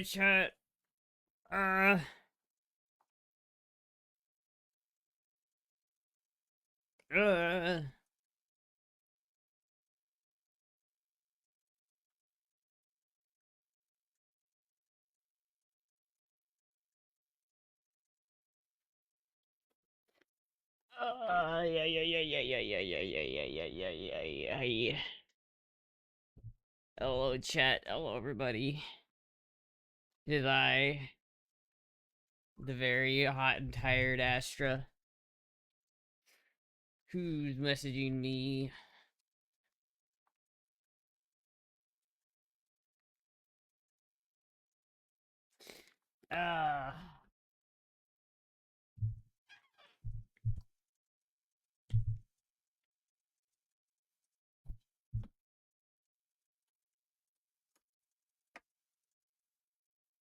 Chat. Uh, uh. Yeah. Hello, chat. Hello, everybody. Did I, the very hot and tired Astra, who's messaging me? Uh,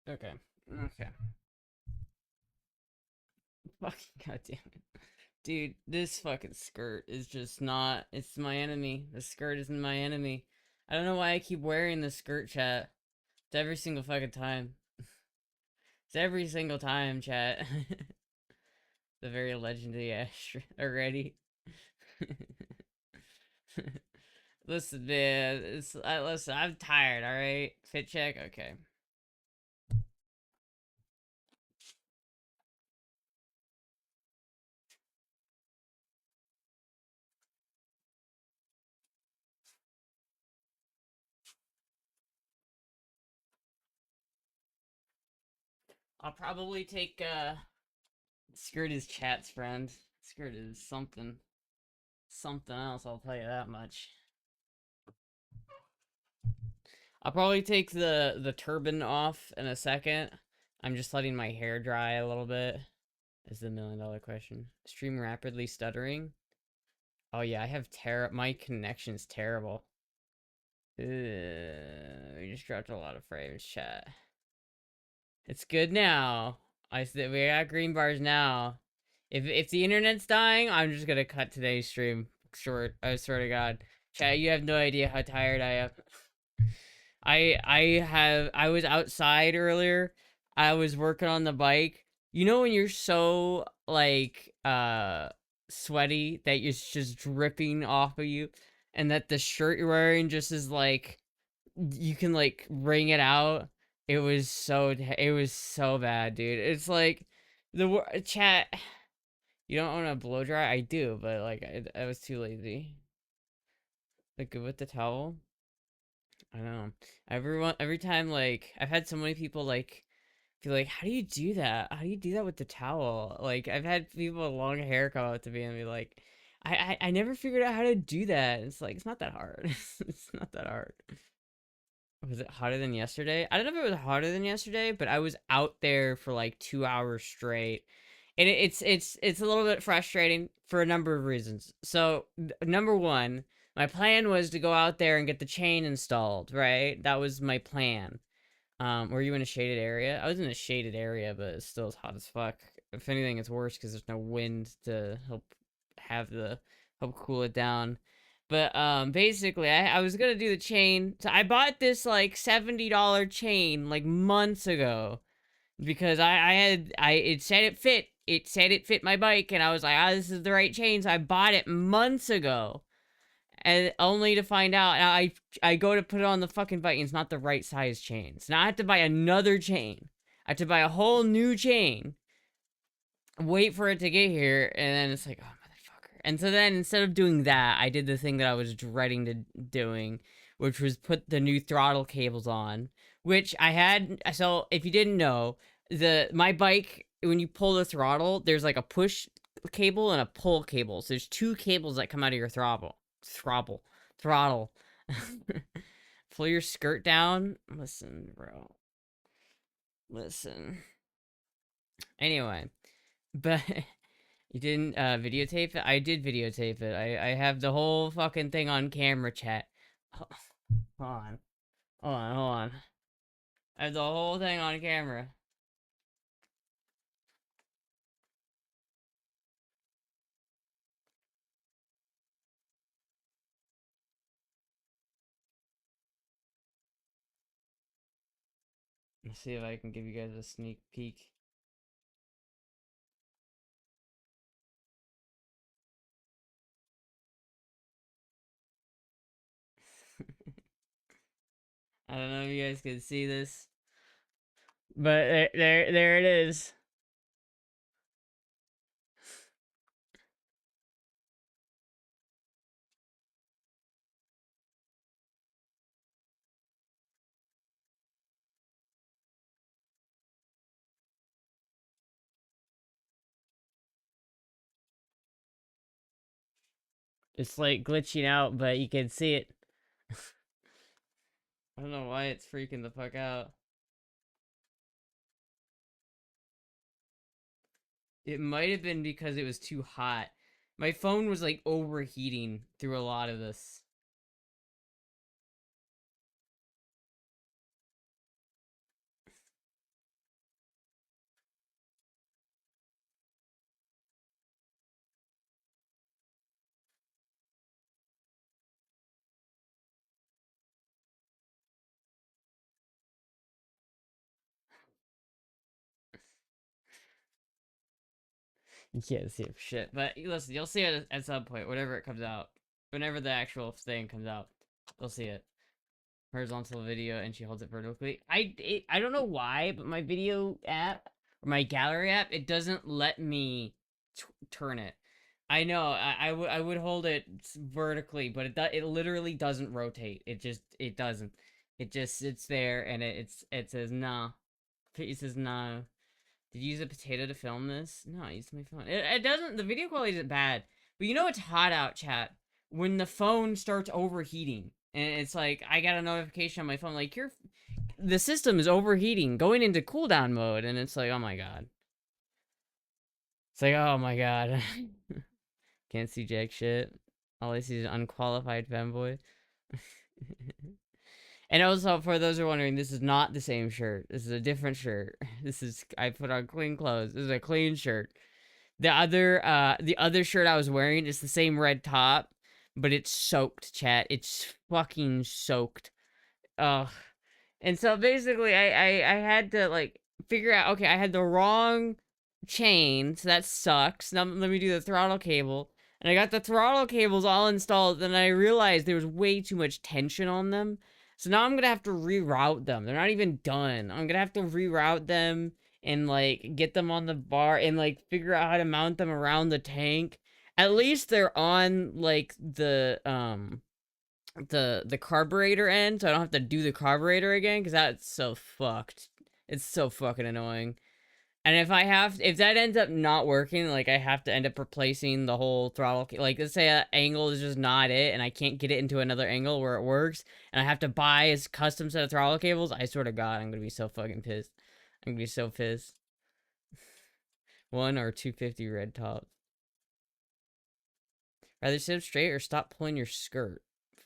okay. Okay. Fucking goddamn it. Dude, this fucking skirt is just not, it's my enemy. The skirt isn't my enemy. I don't know why I keep wearing this skirt, chat. It's every single fucking time. It's every single time, chat. The very legendary Astra already. Listen, man. Listen. I'm tired. All right. Fit check. Okay. I'll probably take. Skirt is chat's friend. Skirt is something else. I'll tell you that much. I'll probably take the turban off in a second. I'm just letting my hair dry a little bit. Is the $1,000,000 question. Stream rapidly stuttering. Oh yeah, I have my connection's terrible. We just dropped a lot of frames, chat. It's good now. We got green bars now. If the internet's dying, I'm just gonna cut today's stream short. I swear to God, chat. You have no idea how tired I am. I was outside earlier. I was working on the bike. You know when you're so like sweaty that it's just dripping off of you, and that the shirt you're wearing just is like you can like wring it out. It was so bad, dude. It's like chat. You don't want to blow dry? I do, but like I was too lazy. Like with the towel. I know. Every time like I've had so many people like be like, "How do you do that? How do you do that with the towel?" Like I've had people with long hair come up to me and be like, "I never figured out how to do that." It's like it's not that hard. It's not that hard. Was it hotter than yesterday? I don't know if it was hotter than yesterday, but I was out there for like 2 hours straight, and it's a little bit frustrating for a number of reasons. So number one, my plan was to go out there and get the chain installed. Right, that was my plan. Were you in a shaded area? I was in a shaded area, but it's still as hot as fuck. If anything, it's worse because there's no wind to help cool it down. But basically, I was gonna do the chain. So I bought this like $70 chain like months ago because it said it fit. It said it fit my bike, and I was like, this is the right chain. So I bought it months ago, and only to find out I go to put it on the fucking bike and it's not the right size chain. So now I have to buy another chain. I have to buy a whole new chain, wait for it to get here, and then it's like, oh motherfucker. And so then instead of doing that, I did the thing that I was dreading to doing, which was put the new throttle cables on, which I had. So if you didn't know, my bike, when you pull the throttle, there's like a push cable and a pull cable. So there's two cables that come out of your throttle. Pull your skirt down. Listen, bro. Listen. Anyway, but you didn't videotape it? I did videotape it. I have the whole fucking thing on camera, chat. Hold on. Hold on. I have the whole thing on camera. see if I can give you guys a sneak peek. I don't know if you guys can see this, but there it is. It's like glitching out, but you can see it. I don't know why it's freaking the fuck out. It might have been because it was too hot. My phone was like overheating through a lot of this. You can't see it for shit. But listen, you'll see it at some point, whenever it comes out. Whenever the actual thing comes out, you'll see it. Horizontal video, and she holds it vertically. I don't know why, but my video app, or my gallery app, it doesn't let me turn it. I know, I would hold it vertically, but it literally doesn't rotate. It doesn't. It just sits there, and it says, no. It says, no. Did you use a potato to film this? No, I used my phone. It doesn't, the video quality isn't bad. But you know it's hot out, chat, when the phone starts overheating. And it's like, I got a notification on my phone, like, the system is overheating, going into cooldown mode. And it's like, oh my god. It's like, oh my god. Can't see jack shit. All I see is unqualified fanboy. And also, for those who are wondering, this is not the same shirt. This is a different shirt. I put on clean clothes. This is a clean shirt. The other shirt I was wearing is the same red top, but it's soaked, chat. It's fucking soaked. Ugh. And so basically, I had to, like, figure out, okay, I had the wrong chain, so that sucks. Now let me do the throttle cable. And I got the throttle cables all installed, and I realized there was way too much tension on them. So now I'm gonna have to reroute them. They're not even done. I'm gonna have to reroute them and, like, get them on the bar and, like, figure out how to mount them around the tank. At least they're on, like, the carburetor end, so I don't have to do the carburetor again, because that's so fucked. It's so fucking annoying. And if that ends up not working, like, I have to end up replacing the whole throttle, like, let's say an angle is just not it, and I can't get it into another angle where it works, and I have to buy a custom set of throttle cables, I swear to god, I'm gonna be so fucking pissed. I'm gonna be so pissed. 1 or 250 red tops. Rather sit up straight or stop pulling your skirt.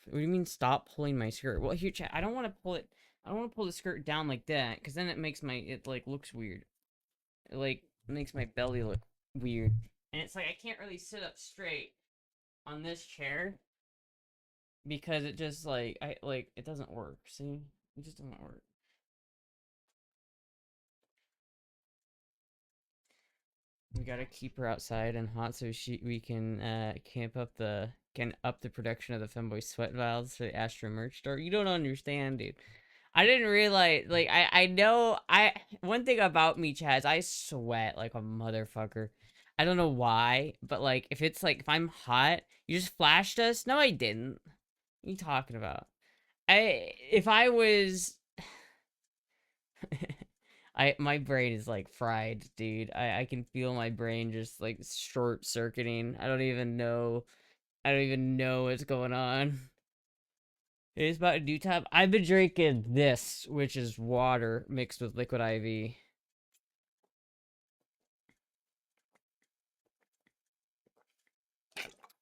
What do you mean stop pulling my skirt? Well, here, chat, I don't want to pull it. I don't want to pull the skirt down like that, because then it like looks weird. It like makes my belly look weird. And it's like I can't really sit up straight on this chair because it just like it doesn't work. See? It just doesn't work. We gotta keep her outside and hot so we can up the production of the femboy sweat valves for the Astra merch store. You don't understand, dude. I didn't realize, like, I know, one thing about me, Chaz, I sweat like a motherfucker. I don't know why, but, like, if I'm hot, you just flashed us? No, I didn't. What are you talking about? If I was, my brain is, like, fried, dude. I can feel my brain just, like, short-circuiting. I don't even know what's going on. It's about a dew top. I've been drinking this, which is water mixed with liquid IV.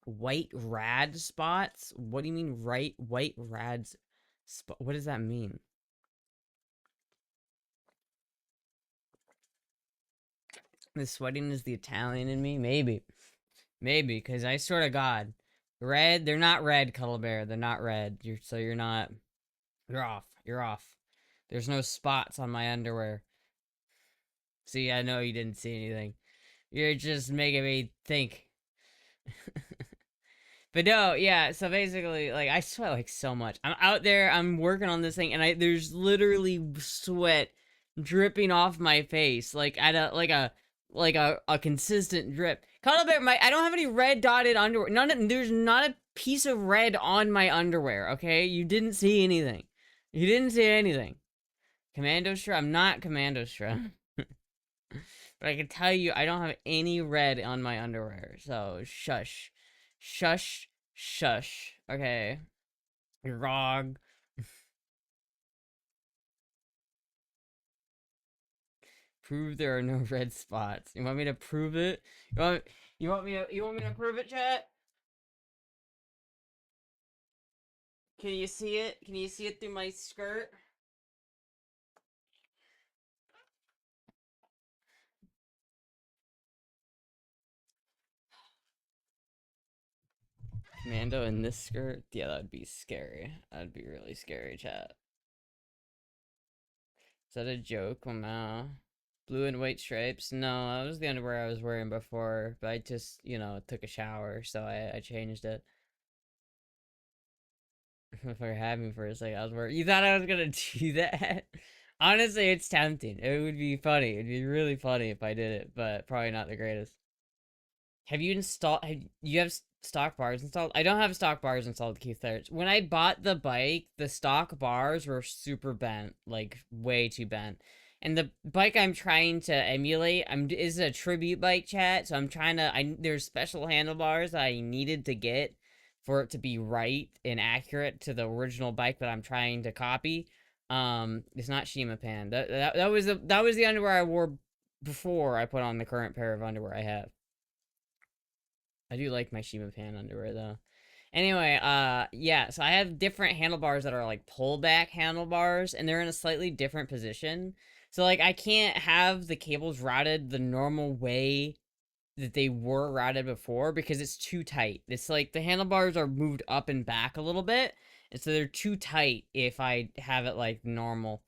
White rad spots? What do you mean white rad spot? What does that mean? The sweating is the Italian in me? Maybe. Maybe, because I swear to God, red, they're not red, Cuddle Bear. They're not red. You're not, you're off. You're off. There's no spots on my underwear. See, I know you didn't see anything. You're just making me think. But no, yeah, so basically, like, I sweat, like, so much. I'm out there, I'm working on this thing, and there's literally sweat dripping off my face, like, at a consistent drip. Call it I don't have any red dotted underwear. There's not a piece of red on my underwear, okay? You didn't see anything. You didn't see anything. Commando Shra? I'm not Commando Shra. But I can tell you, I don't have any red on my underwear. So, shush. Shush. Shush. Okay. You're wrong. Prove there are no red spots. You want me to prove it? You want me to prove it, chat? Can you see it? Can you see it through my skirt? Commando in this skirt? Yeah, that'd be scary. That'd be really scary, chat. Is that a joke? Oh no. Blue and white stripes? No, that was the underwear I was wearing before, but I just, took a shower, so I changed it. If I had me for a second, I was worried. You thought I was gonna do that? Honestly, it's tempting. It would be funny. It'd be really funny if I did it, but probably not the greatest. Have you installed? You have stock bars installed? I don't have stock bars installed, Keith. When I bought the bike, the stock bars were super bent, like way too bent. And the bike I'm trying to emulate, is a tribute bike, chat. So I'm trying to. There's special handlebars that I needed to get for it to be right and accurate to the original bike that I'm trying to copy. It's not Shima Pan. That was the underwear I wore before I put on the current pair of underwear I have. I do like my Shima Pan underwear though. Anyway, yeah, so I have different handlebars that are like pullback handlebars, and they're in a slightly different position. So like I can't have the cables routed the normal way that they were routed before because it's too tight. It's like the handlebars are moved up and back a little bit, and so they're too tight if I have it like normal.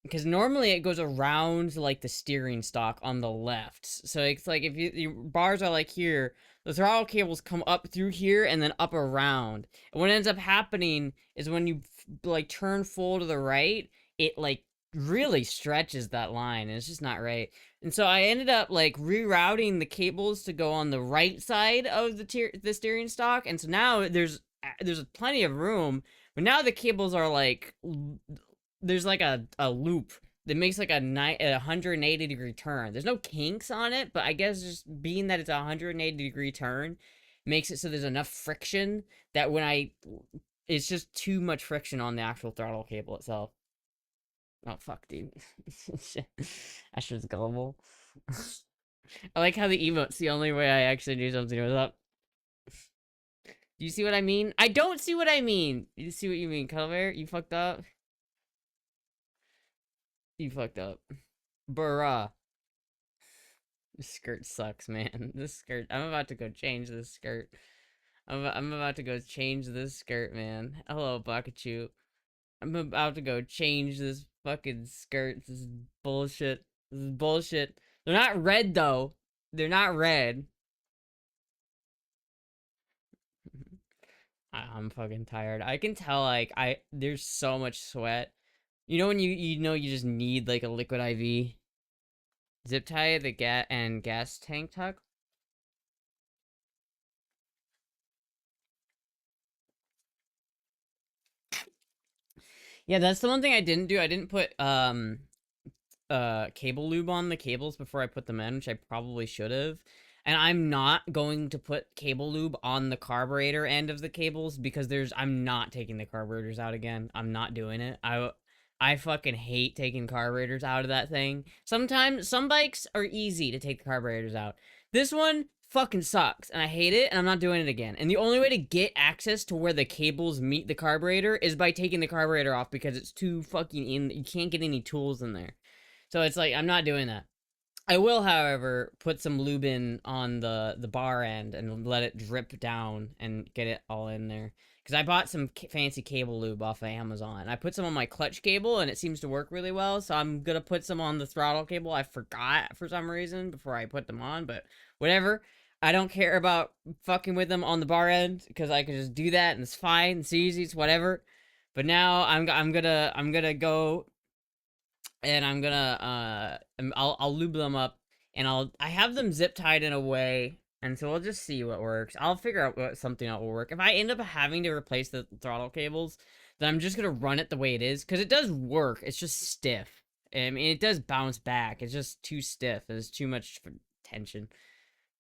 Because normally it goes around like the steering stalk on the left. So it's like if your bars are like here, the throttle cables come up through here and then up around. And what ends up happening is when you like turn full to the right, it like really stretches that line, and it's just not right. And so I ended up like rerouting the cables to go on the right side of the steering stalk, and so now there's plenty of room, but now the cables are like there's like a loop that makes like a 180-degree turn. There's no kinks on it, but I guess just being that it's a 180-degree turn makes it so there's enough friction that it's just too much friction on the actual throttle cable itself. Oh fuck, dude. Astra's gullible. I like how the emote's the only way I actually do something. What's up? Do you see what I mean? I don't see what I mean. You see what you mean, Color? You fucked up. You fucked up. Bruh. This skirt sucks, man. This skirt. I'm about to go change this skirt. I'm about to go change this skirt, man. Hello, Bakachu. I'm about to go change this fucking skirt. This is bullshit. This is bullshit. They're not red, though. They're not red. I'm fucking tired. I can tell, like, there's so much sweat. You know when you just need, like, a liquid IV? Zip tie the gas tank tuck? Yeah, that's the one thing I didn't do. I didn't put, cable lube on the cables before I put them in, which I probably should have. And I'm not going to put cable lube on the carburetor end of the cables because I'm not taking the carburetors out again. I'm not doing it. I fucking hate taking carburetors out of that thing. Sometimes some bikes are easy to take the carburetors out. This one fucking sucks and I hate it and I'm not doing it again. And the only way to get access to where the cables meet the carburetor is by taking the carburetor off because it's too fucking you can't get any tools in there. So it's like, I'm not doing that. I will, however, put some lube in on the bar end and let it drip down and get it all in there. because I bought some fancy cable lube off of Amazon. I put some on my clutch cable and it seems to work really well. So I'm gonna put some on the throttle cable. I forgot for some reason before I put them on, but whatever. I don't care about fucking with them on the bar end because I can just do that and it's fine. It's easy. It's whatever. But now I'm gonna go and I'm gonna I'll lube them up and I have them zip tied in a way, and so we'll just see what works. I'll figure out what something that will work. If I end up having to replace the throttle cables, then I'm just gonna run it the way it is because it does work. It's just stiff. I mean, it does bounce back. It's just too stiff. There's too much tension.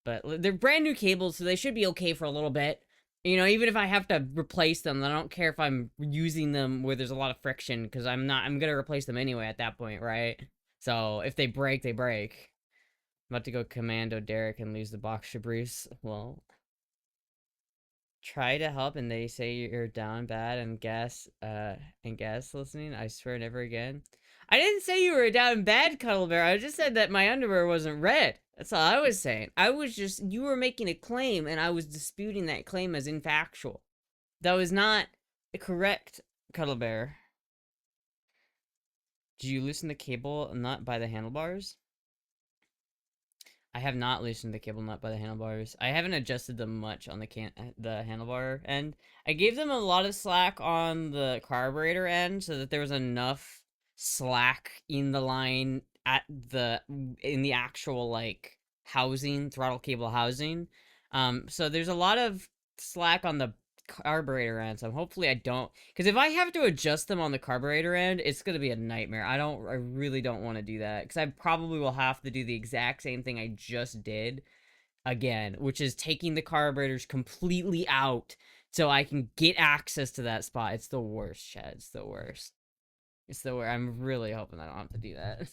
But they're brand new cables, so they should be okay for a little bit. You know, even if I have to replace them, I don't care if I'm using them where there's a lot of friction, because I'm gonna replace them anyway at that point, right? So if they break, they break. I'm about to go commando Derek and lose the box Shabrice. Well, try to help and they say you're down bad and guess listening. I swear never again. I didn't say you were down bad, Cuddle Bear. I just said that my underwear wasn't red. That's all I was saying. I was just, you were making a claim and I was disputing that claim as infactual. That was not correct, Cuddle Bear. Did you loosen the cable nut by the handlebars? I have not loosened the cable nut by the handlebars. I haven't adjusted them much on the handlebar end. I gave them a lot of slack on the carburetor end so that there was enough slack in the line in the actual like housing, throttle cable housing. So there's a lot of slack on the carburetor end, so hopefully I don't, because if I have to adjust them on the carburetor end, it's gonna be a nightmare. I really don't want to do that, because I probably will have to do the exact same thing I just did again, which is taking the carburetors completely out so I can get access to that spot. It's the worst, Chad. It's the worst. It's the worst. I'm really hoping I don't have to do that.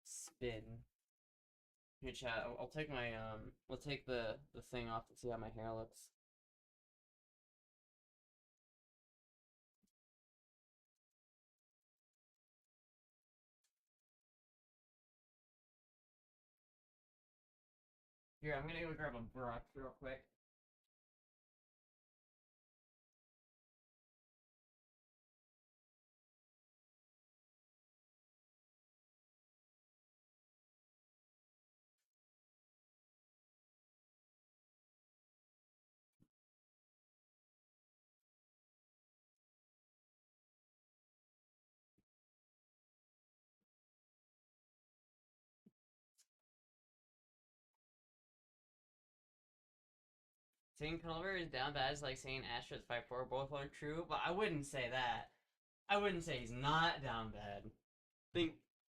Spin. Here, chat. I'll take my I'll take the thing off to see how my hair looks. Here, I'm gonna go grab a brush real quick. Saying Culver is down bad is like saying Astra is 5'4", both aren't true, but I wouldn't say that. I wouldn't say he's not down bad. think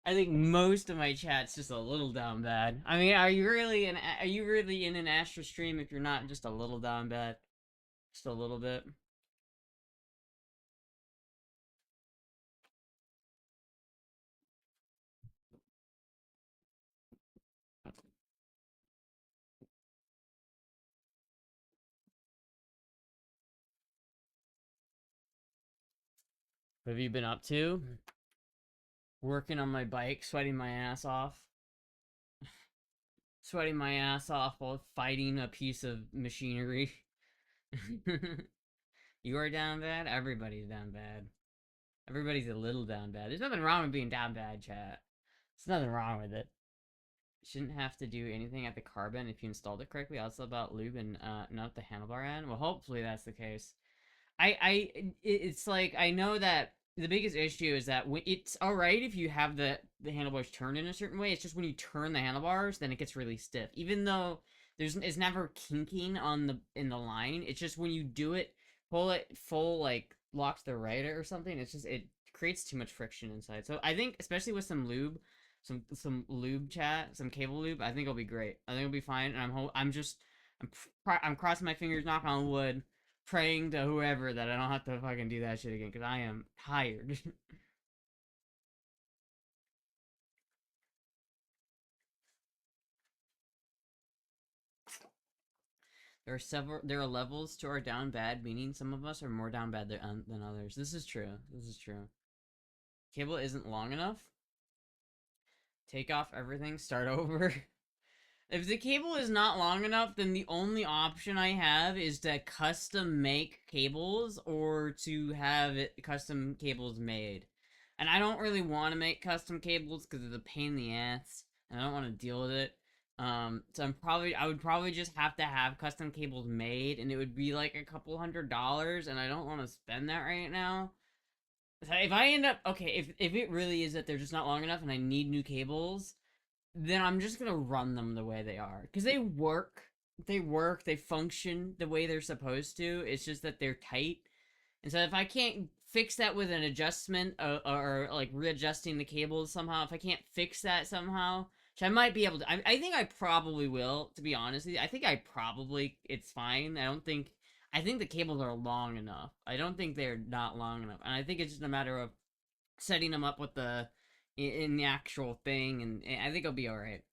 I think most of my chat's just a little down bad. I mean, are you really in an Astra stream if you're not just a little down bad? Just a little bit. What have you been up to? Working on my bike, sweating my ass off. Sweating my ass off while fighting a piece of machinery. You are down bad? Everybody's down bad. Everybody's a little down bad. There's nothing wrong with being down bad, chat. There's nothing wrong with it. Shouldn't have to do anything at the carbon if you installed it correctly. Also about lube and not the handlebar end. Well, hopefully that's the case. It's like, I know that the biggest issue is that it's all right if you have the handlebars turned in a certain way. It's just when you turn the handlebars, then it gets really stiff. Even though it's never kinking on in the line. It's just when you do it, pull it full like lock to the right or something. It's just it creates too much friction inside. So I think especially with some lube, some lube chat, some cable lube, I think it'll be great. I think it'll be fine. And I'm crossing my fingers, knock on wood, praying to whoever that I don't have to fucking do that shit again, because I am tired. There are levels to our down bad, meaning some of us are more down bad than others. This is true. This is true. Cable isn't long enough. Take off everything, start over. If the cable is not long enough, then the only option I have is to custom make cables or to have custom cables made. And I don't really want to make custom cables because it's a pain in the ass, and I don't want to deal with it. So I would probably just have to have custom cables made, and it would be like a couple $100, and I don't want to spend that right now. So if I end up okay, if it really is that they're just not long enough and I need new cables, then I'm just gonna run them the way they are because they work. They work. They function the way they're supposed to. It's just that they're tight. And so if I can't fix that with an adjustment or like readjusting the cables somehow, if I can't fix that somehow, which I might be able to, I think I probably will. To be honest with you, I think I probably it's fine. I don't think. I think the cables are long enough. I don't think they're not long enough, and I think it's just a matter of setting them up with the in the actual thing, and I think it'll be all right.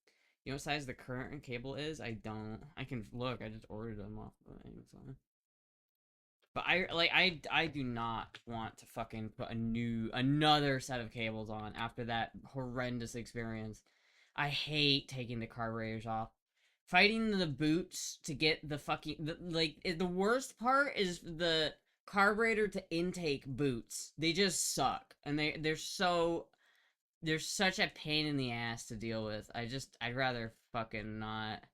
You know what size the current cable is? I don't. I can look. I just ordered them off of Amazon. But I do not want to fucking put another set of cables on after that horrendous experience. I hate taking the carburetors off. Fighting the boots to get the fucking the worst part is the carburetor to intake boots. They just suck, and they're such a pain in the ass to deal with. I'd rather fucking not.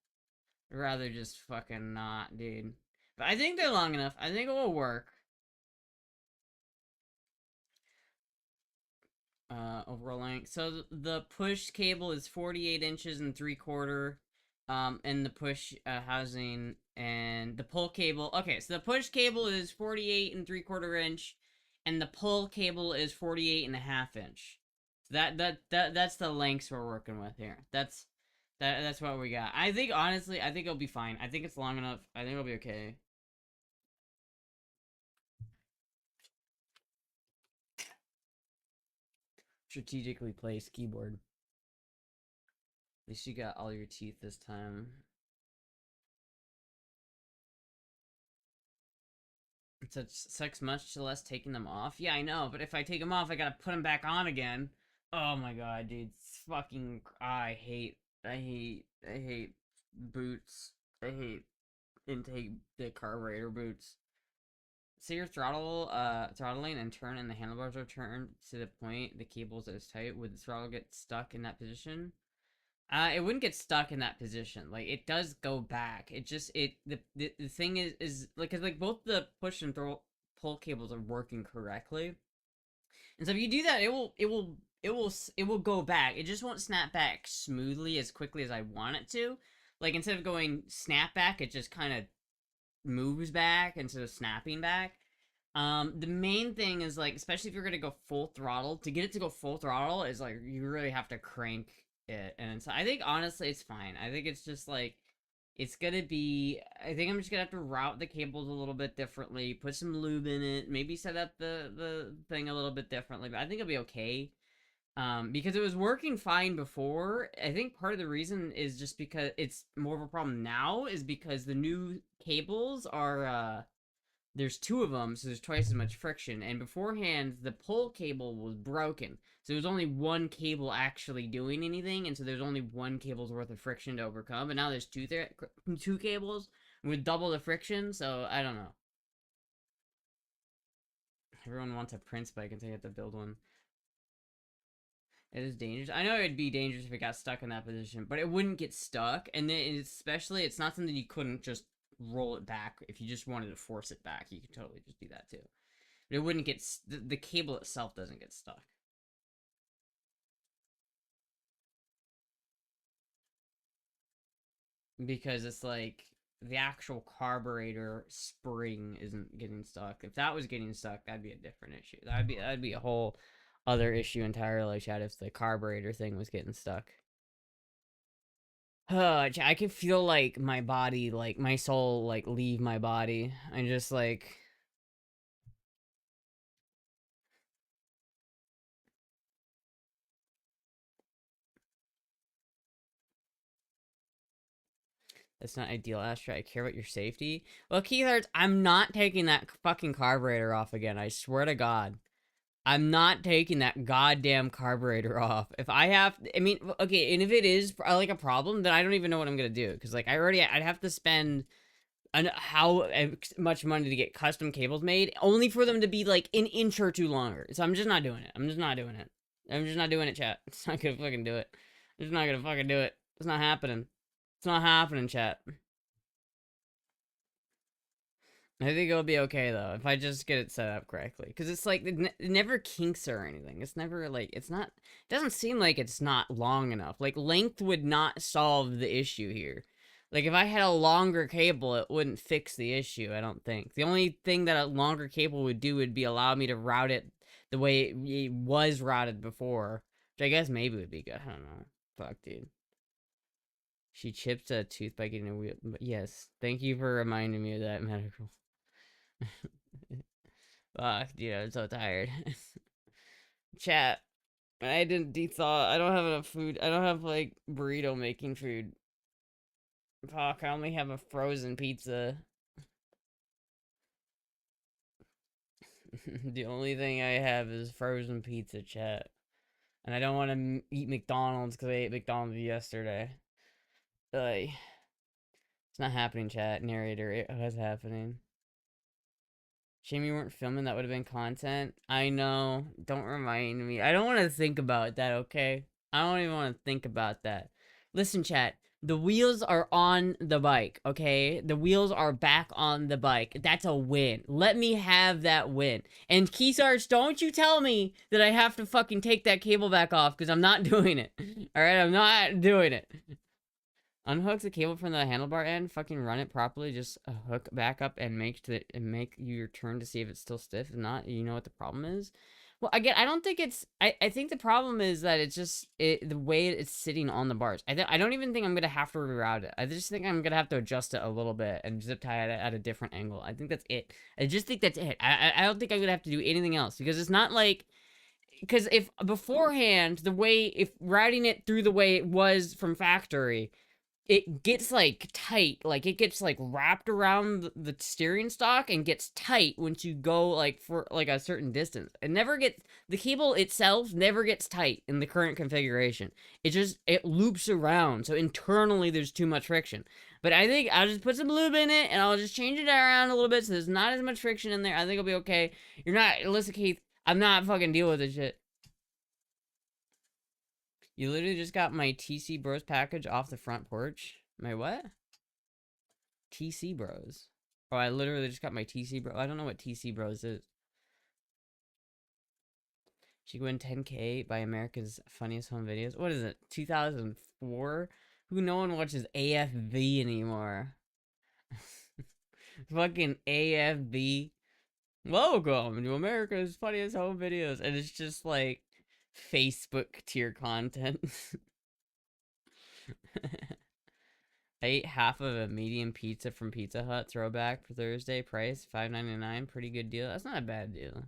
I'd rather just fucking not, dude. But I think they're long enough. I think it will work. Overall length. So the push cable is 48 inches and 3/4, and the push housing and the pull cable. Okay, so the push cable is 48 and 3/4 inch, and the pull cable is 48 and a half inch. So that's the lengths we're working with here. That's what we got. I think honestly, I think it'll be fine. I think it's long enough. I think it'll be okay. Strategically placed keyboard. At least you got all your teeth this time. It sucks much to less taking them off. Yeah, I know, but if I take them off, I gotta put them back on again. Oh my god, dude. It's fucking. I hate boots. I hate intake the carburetor boots. So your throttling and turn and the handlebars are turned to the point the cables is tight. Would the throttle get stuck in that position? It wouldn't get stuck in that position. Like it does go back. It just the thing is like cause like both the push and throw pull cables are working correctly, and so if you do that, it will go back. It just won't snap back smoothly as quickly as I want it to. Like instead of going snap back, it just kind of moves back instead of snapping back. The main thing is like, especially if you're gonna go full throttle, to get it to go full throttle is like you really have to crank it, and so I think honestly it's fine. I think it's just like it's gonna be. I think I'm just gonna have to route the cables a little bit differently, put some lube in it, maybe set up the thing a little bit differently, but I think it'll be okay. Because it was working fine before. I think part of the reason is just because it's more of a problem now is because the new cables are there's two of them, so there's twice as much friction. And beforehand, the pull cable was broken, so there was only one cable actually doing anything, and so there's only one cable's worth of friction to overcome. But now there's two cables with double the friction. So I don't know. Everyone wants a Prince bike, and so you have to build one. It is dangerous. I know it'd be dangerous if it got stuck in that position, but it wouldn't get stuck. And then especially, it's not something you couldn't just roll it back. If you just wanted to force it back, you could totally just do that too. But it wouldn't get the cable itself doesn't get stuck because it's like the actual carburetor spring isn't getting stuck. If that was getting stuck, that'd be a different issue. That'd be a whole other issue entirely, Chad. If the carburetor thing was getting stuck. I can feel like my body, like my soul, like leave my body. I just like that's not ideal, Astra. I care about your safety. Well, Keithart, I'm not taking that fucking carburetor off again. I swear to God. I'm not taking that goddamn carburetor off. If I have, I mean, okay, and if it is like a problem, then I don't even know what I'm gonna do. Cause like I'd have to spend how much money to get custom cables made, only for them to be like an inch or two longer. So I'm just not doing it. I'm just not doing it. I'm just not doing it, chat. It's not gonna fucking do it. I'm just not gonna fucking do it. It's not happening. It's not happening, chat. I think it'll be okay though if I just get it set up correctly. Because it's like it never kinks or anything. It's never like it's not. It doesn't seem like it's not long enough. Like length would not solve the issue here. Like if I had a longer cable, it wouldn't fix the issue. I don't think. The only thing that a longer cable would do would be allow me to route it the way it was routed before, which I guess maybe would be good. I don't know. Fuck, dude. She chipped a tooth by getting a wheel. Yes, thank you for reminding me of that medical. Fuck, dude, I'm so tired. Chat. I didn't de-thaw. I don't have enough food. I don't have, like, burrito making food. Fuck, I only have a frozen pizza. The only thing I have is frozen pizza, chat. And I don't want to eat McDonald's because I ate McDonald's yesterday. Like, it's not happening, chat. Narrator, it was happening. Shame you weren't filming, that would have been content. I know. Don't remind me. I don't want to think about that, okay? I don't even want to think about that. Listen, chat. The wheels are on the bike, okay? The wheels are back on the bike. That's a win. Let me have that win. And Keysarch, don't you tell me that I have to fucking take that cable back off, because I'm not doing it. Alright, I'm not doing it. Unhook the cable from the handlebar end, fucking run it properly, just hook back up and make your turn to see if it's still stiff. If not, you know what the problem is. Well, again, I don't think it's. I think the problem is that it's just the way it's sitting on the bars. I don't even think I'm gonna have to reroute it. I just think I'm gonna have to adjust it a little bit and zip tie it at a different angle. I think that's it. I just think that's it. I don't think I'm gonna have to do anything else because it's not like. Because if beforehand, if routing it through the way it was from factory, it gets like tight, like it gets like wrapped around the steering stock and gets tight once you go like for like a certain distance. It never gets, the cable itself never gets tight in the current configuration. It loops around, so internally there's too much friction. But I think I'll just put some lube in it and I'll just change it around a little bit so there's not as much friction in there. I think it'll be okay. You're not, listen, Keith, I'm not fucking dealing with this shit. You literally just got my TC Bros package off the front porch. My what? TC Bros. Oh, I literally just got my TC Bros. I don't know what TC Bros is. She could win 10K by America's Funniest Home Videos. What is it? 2004? Who no one watches AFV anymore? Fucking AFV. Welcome to America's Funniest Home Videos. And it's just like Facebook tier content. I ate half of a medium pizza from Pizza Hut throwback for Thursday. Price $5.99. Pretty good deal. That's not a bad deal.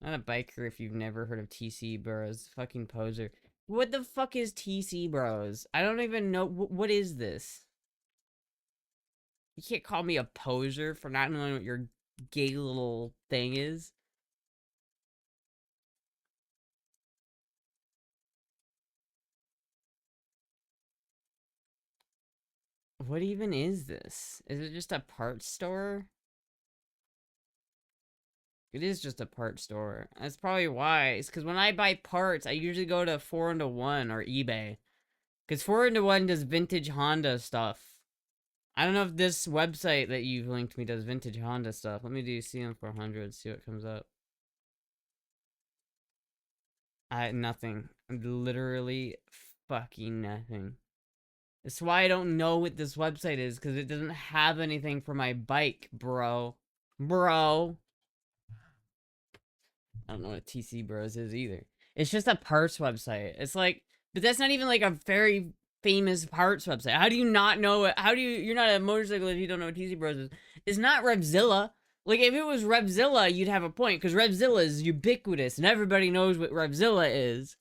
Not a biker if you've never heard of TC Bros. Fucking poser. What the fuck is TC Bros? I don't even know. What is this? You can't call me a poser for not knowing what your gay little thing is. What even is this? Is it just a parts store? It is just a parts store. That's probably why. It's because when I buy parts, I usually go to 4-into-1 or eBay. Because 4-into-1 does vintage Honda stuff. I don't know if this website that you've linked me does vintage Honda stuff. Let me do CM400, see what comes up. Nothing. Literally fucking nothing. That's why I don't know what this website is, because it doesn't have anything for my bike, bro. Bro. I don't know what TC Bros is either. It's just a parts website. It's like, but that's not even like a very famous parts website. How do you not know it? How do you're not a motorcycle if you don't know what TC Bros is? It's not Revzilla. Like, if it was Revzilla, you'd have a point, because Revzilla is ubiquitous, and everybody knows what Revzilla is.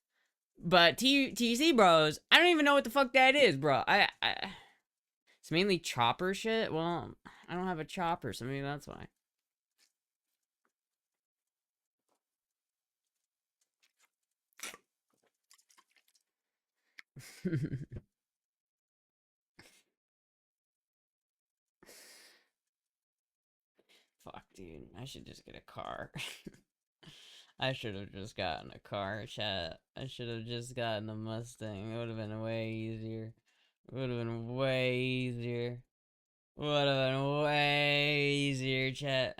But TC Bros, I don't even know what the fuck that is, bro. It's mainly chopper shit. Well, I don't have a chopper, so maybe that's why. Fuck, dude. I should just get a car. I should have just gotten a car, chat. I should have just gotten a Mustang. It would have been way easier. It would have been way easier. Would have been way easier, chat.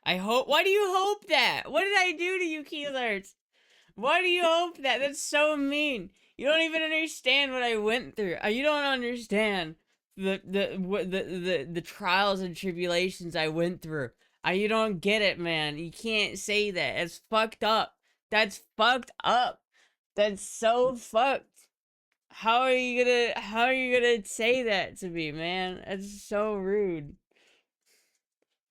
I hope. Why do you hope that? What did I do to you, Keylers? Why do you hope that? That's so mean. You don't even understand what I went through. You don't understand the trials and tribulations I went through. You don't get it, man. You can't say that. It's fucked up. That's fucked up. That's so fucked. How are you gonna say that to me, man? That's so rude.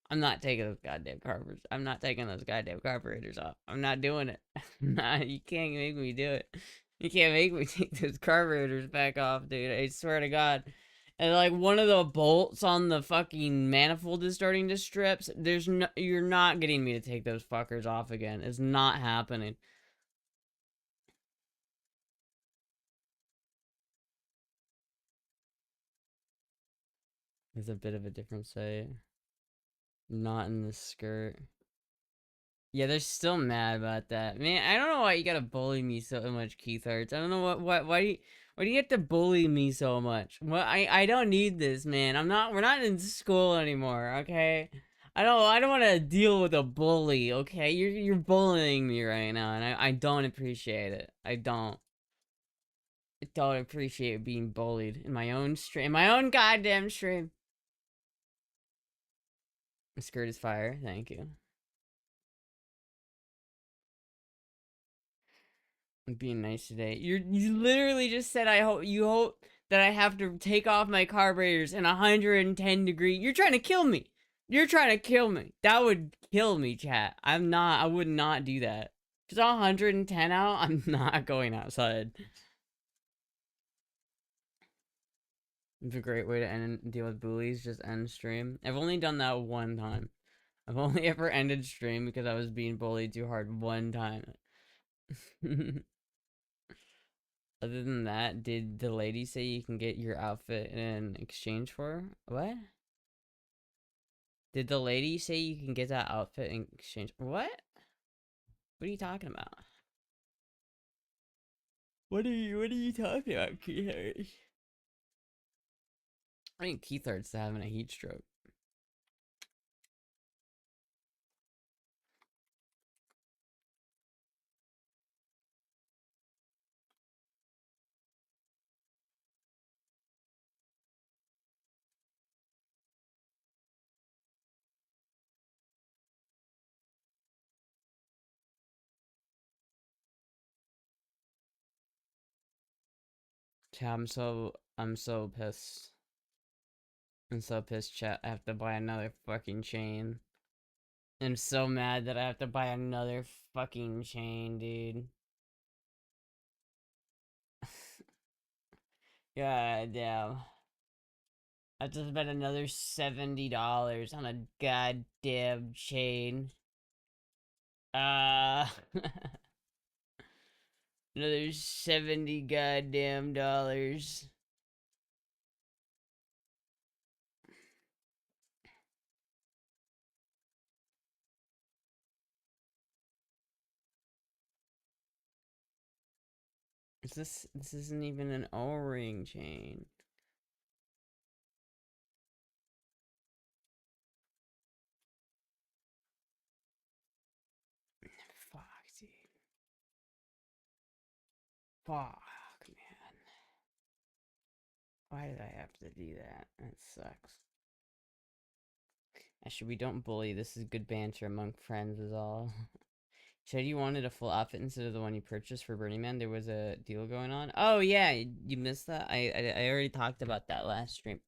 I'm not taking those goddamn carburetors. I'm not taking those goddamn carburetors off. I'm not doing it. Nah, you can't make me do it. You can't make me take those carburetors back off, dude. I swear to God. And like one of the bolts on the fucking manifold is starting to strip. There's no, you're not getting me to take those fuckers off again. It's not happening. There's a bit of a difference, say. Not in the skirt. Yeah, they're still mad about that. Man, I don't know why you gotta bully me so much, Keith Arts. I don't know why do you have to bully me so much? I don't need this, man. We're not in school anymore, okay? I don't wanna deal with a bully, okay? You're bullying me right now, and I don't appreciate it. I don't appreciate being bullied in my own stream, in my own goddamn stream. My skirt is fire, thank you. I'm being nice today. You literally just said you hope that I have to take off my carburetors in 110 degree. You're trying to kill me. You're trying to kill me. That would kill me, chat. I would not do that. Cause 110 out, I'm not going outside. It's a great way to deal with bullies. Just end stream. I've only done that one time. I've only ever ended stream because I was being bullied too hard one time. Other than that, did the lady say you can get your outfit in exchange for? What? Did the lady say you can get that outfit in exchange? What? What are you talking about? What are you talking about, Keith? I think Keith Art's having a heat stroke. Chat, I'm so pissed. I'm so pissed, chat. I have to buy another fucking chain. I'm so mad that I have to buy another fucking chain, dude. God damn. I just spent another $70 on a goddamn chain. Uh Another 70 goddamn dollars. This isn't even an O-ring chain. Fuck, dude. Fuck, man. Why did I have to do that? That sucks. Actually, we don't bully. This is good banter among friends is all. Said you wanted a full outfit instead of the one you purchased for Burning Man. There was a deal going on. Oh yeah, you missed that. I already talked about that last stream.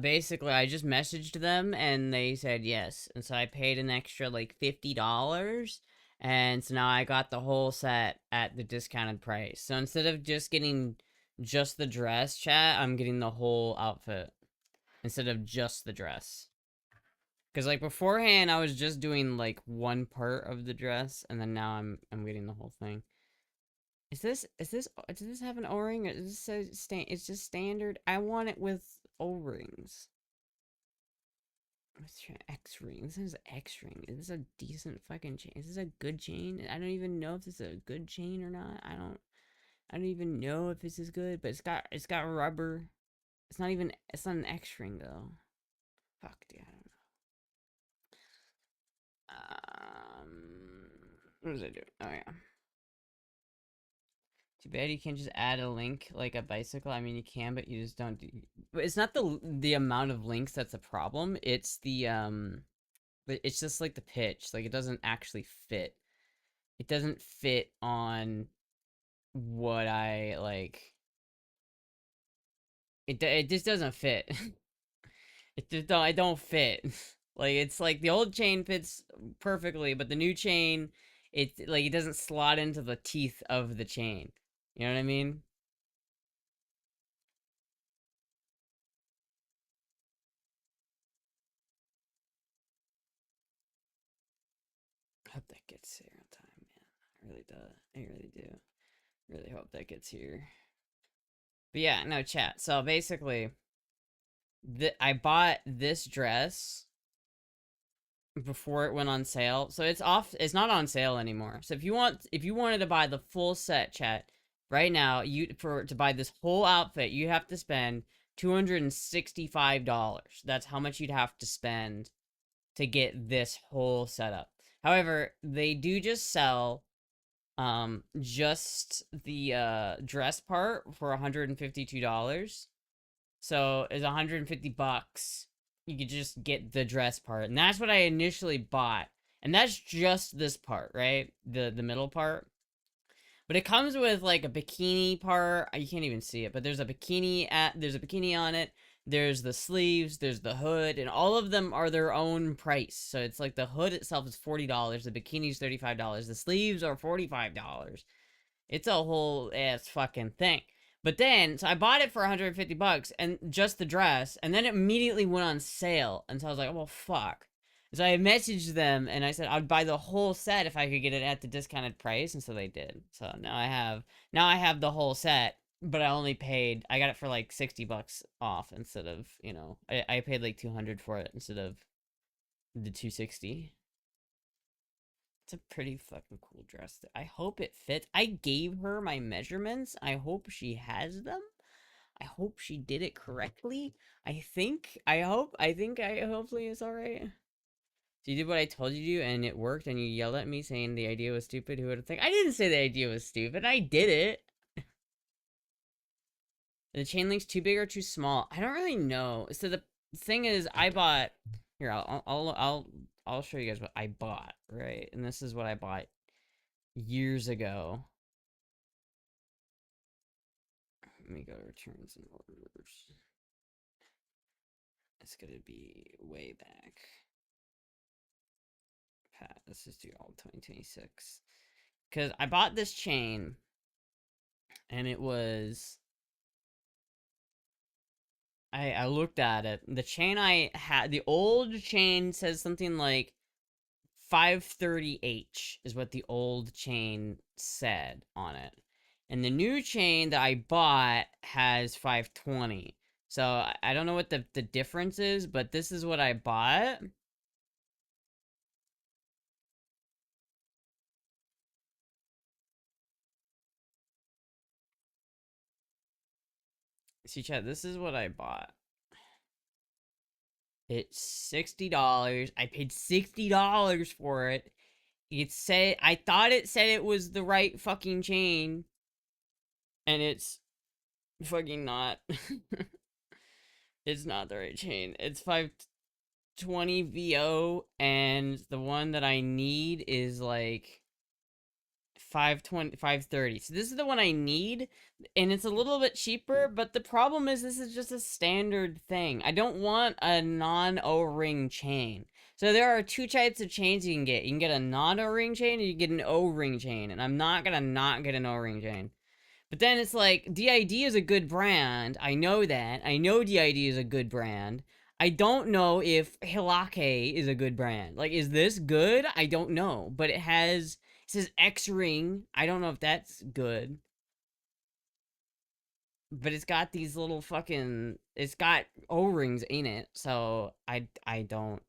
Basically, I just messaged them and they said yes, and so I paid an extra like $50, and so now I got the whole set at the discounted price. So instead of just getting just the dress, chat, I'm getting the whole outfit instead of just the dress. Because like beforehand, I was just doing like one part of the dress, and then now I'm getting the whole thing. does this have an O-ring or is this it's just standard? I want it with O-rings. Let's try X ring. This is X ring. Is this a decent fucking chain? Is this a good chain? I don't even know if this is a good chain or not. I don't even know if this is good, but it's got rubber. It's not an X ring though. Fuck, dude, I don't know. What does it do? Oh yeah. Too bad you can't just add a link like a bicycle. I mean, you can, but you just don't do. But it's not the amount of links that's a problem. It's but it's just like the pitch. Like it doesn't actually fit. It doesn't fit on what I like. It just doesn't fit. I don't fit. Like it's like the old chain fits perfectly, but the new chain, it doesn't slot into the teeth of the chain. You know what I mean? I hope that gets here on time, man. I really do. I really do. Really hope that gets here. But yeah, no chat. So basically, I bought this dress before it went on sale. So it's not on sale anymore. So if you wanted to buy the full set, chat, right now, to buy this whole outfit, you have to spend $265. That's how much you'd have to spend to get this whole setup. However, they do just sell just the dress part for $152. So it's 150 bucks. You could just get the dress part. And that's what I initially bought. And that's just this part, right? The middle part. But it comes with like a bikini part. You can't even see it, but there's a bikini on it. There's the sleeves, there's the hood, and all of them are their own price. So it's like the hood itself is $40, the bikini's $35, the sleeves are $45. It's a whole ass fucking thing. But then, so I bought it for 150 bucks and just the dress, and then it immediately went on sale. And so I was like, oh, well, fuck. So I messaged them and I said I'd buy the whole set if I could get it at the discounted price, and so they did. So now I have the whole set, but I got it for like 60 bucks off instead of, I paid like 200 for it instead of the 260. It's a pretty fucking cool dress. I hope it fits. I gave her my measurements. I hope she has them. I hope she did it correctly. Hopefully it's alright. So you did what I told you to do and it worked and you yelled at me saying the idea was stupid. Who would have think? I didn't say the idea was stupid. I did it. The chain link's too big or too small? I don't really know. So the thing is, I bought. Here, I'll show you guys what I bought, right? And this is what I bought years ago. Let me go to returns and orders. It's gonna be way back. Let's just do all 2026. Because I bought this chain, and it was. I looked at it. The chain I had, the old chain says something like 530H is what the old chain said on it. And the new chain that I bought has 520. So I don't know what the difference is, but this is what I bought. See, chat, this is what I bought. It's $60. I paid $60 for it. I thought it said it was the right fucking chain. And it's fucking not. It's not the right chain. It's 520 VO, and the one that I need is like 530. So this is the one I need, and it's a little bit cheaper, but the problem is this is just a standard thing. I don't want a non-O-ring chain. So there are two types of chains you can get. You can get a non-O-ring chain, and you get an O-ring chain, and I'm not gonna not get an O-ring chain. But then it's like, DID is a good brand. I know that. I know DID is a good brand. I don't know if Hilake is a good brand. Like, is this good? I don't know. But It says X ring. I don't know if that's good, but it's got these little fucking. It's got O rings in it, so I don't.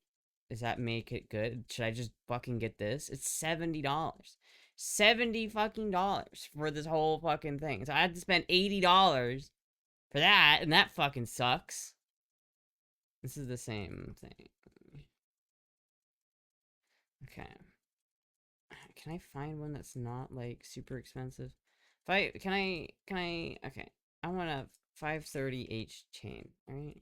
Does that make it good? Should I just fucking get this? It's $70. 70 fucking dollars for this whole fucking thing. So I had to spend $80 for that, and that fucking sucks. This is the same thing. Okay. Can I find one that's not like super expensive? If I okay. I want a 530H chain, right?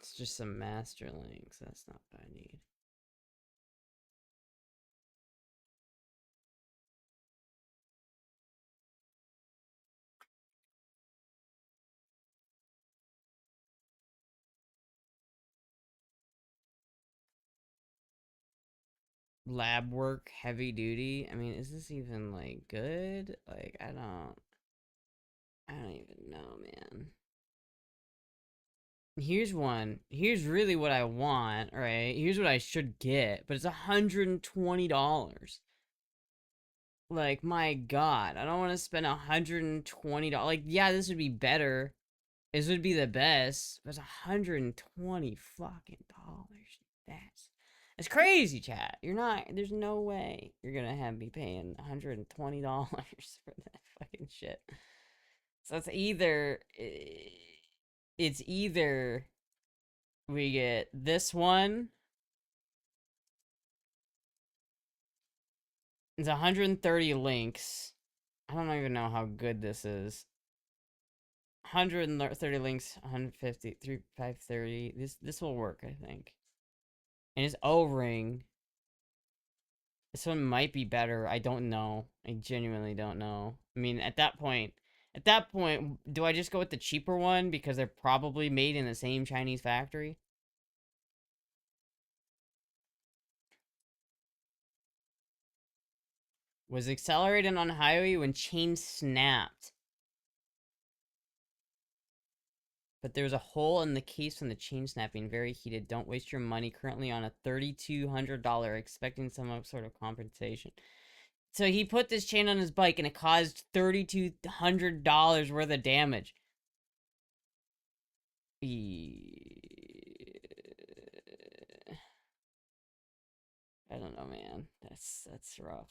It's just some master links. That's not what I need. Lab work, heavy duty. I mean, is this even like good? Like, I don't even know, man. Here's one. Here's really what I want, right? Here's what I should get, but it's $120. Like, my God, I don't want to spend $120. Like, yeah, this would be better. This would be the best, but it's $120 fucking dollars. That's crazy, chat. You're not. There's no way you're gonna have me paying $120 for that fucking shit. So it's either we get this one. It's 130 links. I don't even know how good this is. 130 links, 150, 530. This will work, I think. And it's O-ring. This one might be better. I don't know. I genuinely don't know. I mean, at that point, do I just go with the cheaper one because they're probably made in the same Chinese factory? Was accelerated on highway when chain snapped. But there was a hole in the case from the chain snapping. Very heated. Don't waste your money. Currently on a $3,200, expecting some sort of compensation. So he put this chain on his bike and it caused $3,200 worth of damage. I don't know, man. That's rough.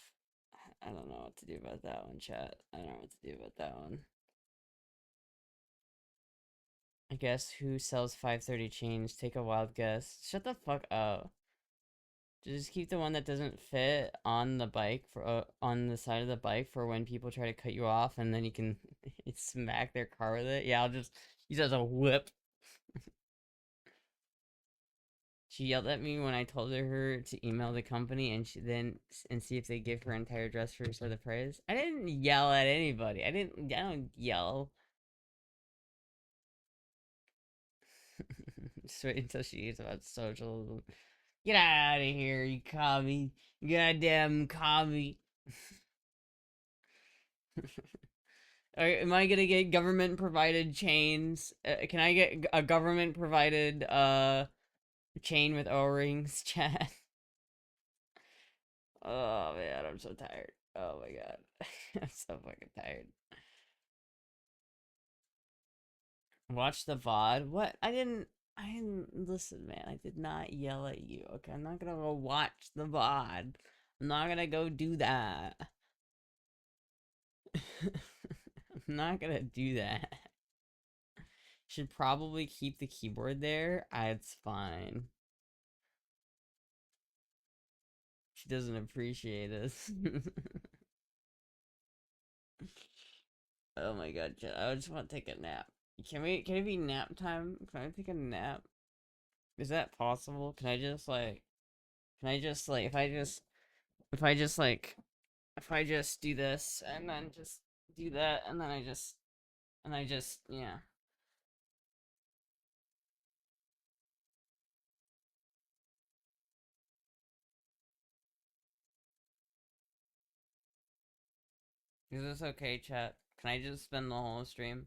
I don't know what to do about that one, chat. I don't know what to do about that one. I guess who sells 530 chains? Take a wild guess. Shut the fuck up. Just keep the one that doesn't fit on the bike for on the side of the bike for when people try to cut you off, and then you can smack their car with it. Yeah, I'll just use it as a whip. She yelled at me when I told her to email the company and see if they give her entire dress for the price. I didn't yell at anybody. I don't yell. Just wait until she hears about socialism. Get out of here, you commie. You goddamn commie. Am I gonna get government provided chains? Can I get a government provided chain with O-rings, chat? Oh man, I'm so tired. Oh my god. I'm so fucking tired. Watch the VOD? What? I didn't listen, man. I did not yell at you. Okay, I'm not gonna go watch the VOD. I'm not gonna go do that. I'm not gonna do that. Should probably keep the keyboard there. It's fine. She doesn't appreciate us. Oh my god, I just want to take a nap. Can it be nap time? Can I take a nap? Is that possible? Can I just like, if I just like, if I just do this and then just do that and then yeah. Is this okay, chat? Can I just spend the whole stream?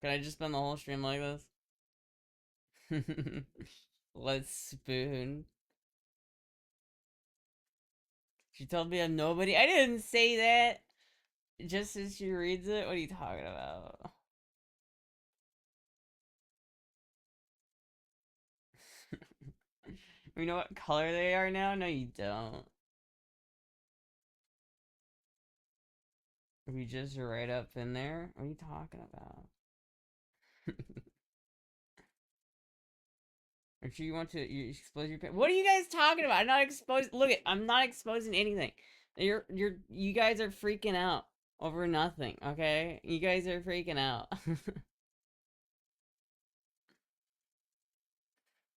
Can I just spend the whole stream like this? Let's spoon. She told me I'm nobody. I didn't say that. Just as she reads it, what are you talking about? You know what color they are now? No, you don't. We just right up in there. What are you talking about? Or sure you want to you expose your What are you guys talking about? I'm not exposed. Look it, I'm not exposing anything. You guys are freaking out over nothing. Okay, you guys are freaking out.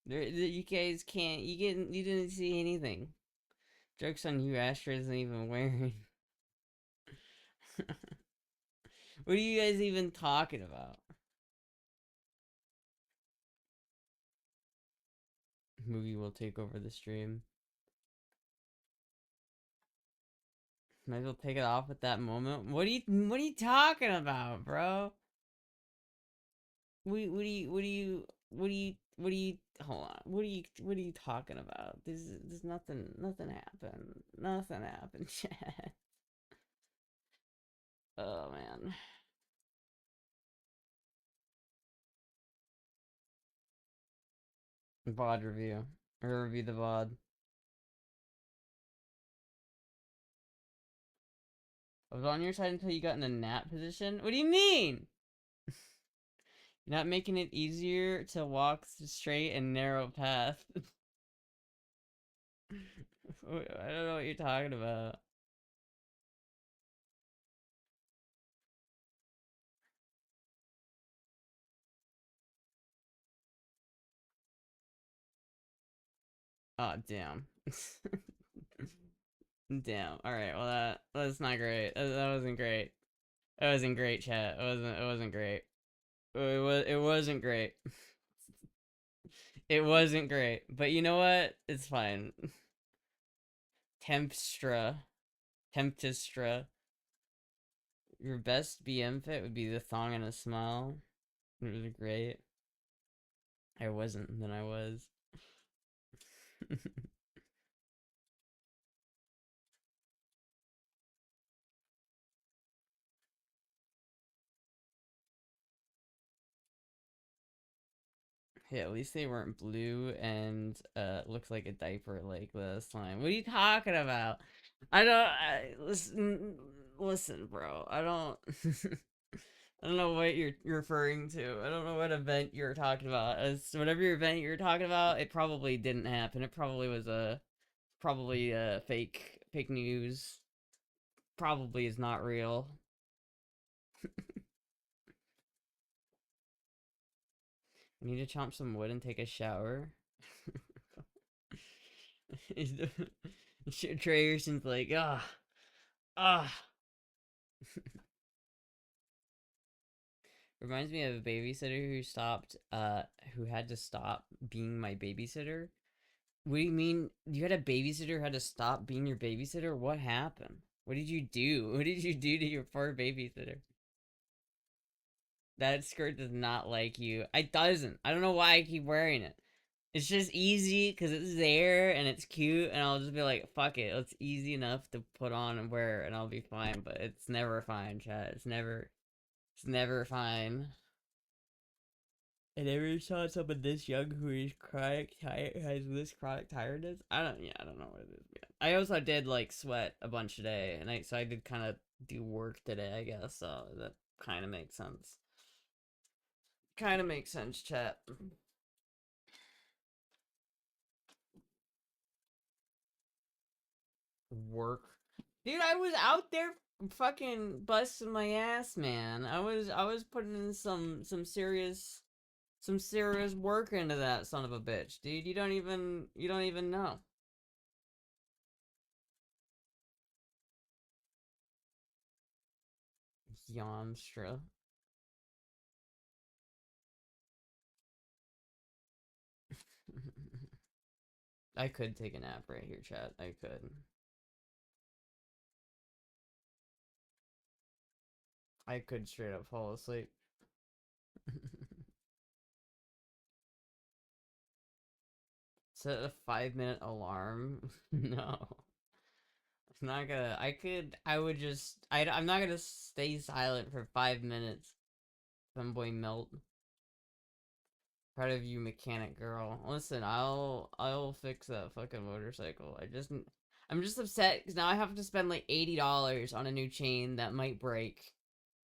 You guys can't. You didn't see anything. Jokes on you. Astra isn't even wearing. What are you guys even talking about? Movie will take over the stream. Might as well take it off at that moment. What are you talking about, bro? What do you hold on. What are you talking about? There's nothing happened. Nothing happened, chat. Oh man. VOD review. Or review the VOD. I was on your side until you got in a nap position? What do you mean? You're not making it easier to walk the straight and narrow path. I don't know what you're talking about. Oh, damn. Damn. Alright, well that's not great. That wasn't great. That wasn't great, chat. It wasn't great. It wasn't great. It wasn't great. But you know what? It's fine. Tempstra. Tempestra. Your best BM fit would be the thong and a smile. It was great. I wasn't, then I was. Yeah, at least they weren't blue and looked like a diaper like the slime. What are you talking about? Listen, bro. I don't I don't know what you're referring to. I don't know what event you're talking about. As whatever your event you're talking about, it probably didn't happen. It probably was probably fake news. Probably is not real. I need to chomp some wood and take a shower. Trayerson's like, ah. Reminds me of a babysitter who had to stop being my babysitter. What do you mean? You had a babysitter who had to stop being your babysitter? What happened? What did you do? What did you do to your poor babysitter? That skirt does not like you. It doesn't. I don't know why I keep wearing it. It's just easy because it's there and it's cute, and I'll just be like, fuck it. It's easy enough to put on and wear, and I'll be fine. But it's never fine, chat. It's never fine. I never saw someone this young who is has this chronic tiredness. I don't know what it is. Man. I also did like sweat a bunch today, and so I did kind of do work today, I guess. So that kind of makes sense. Kind of makes sense, chat. Work, dude. I was out there fucking busting my ass, man. I was putting in some serious work into that son of a bitch, dude. You don't even know. Yamstra. I could take a nap right here, chat. I could. I could straight up fall asleep. Set a 5 minute alarm? No. I'm not gonna. I would just. I'm not gonna stay silent for 5 minutes. Femboy melt. Proud of you, mechanic girl. Listen, I'll fix that fucking motorcycle. I'm just upset because now I have to spend like $80 on a new chain that might break.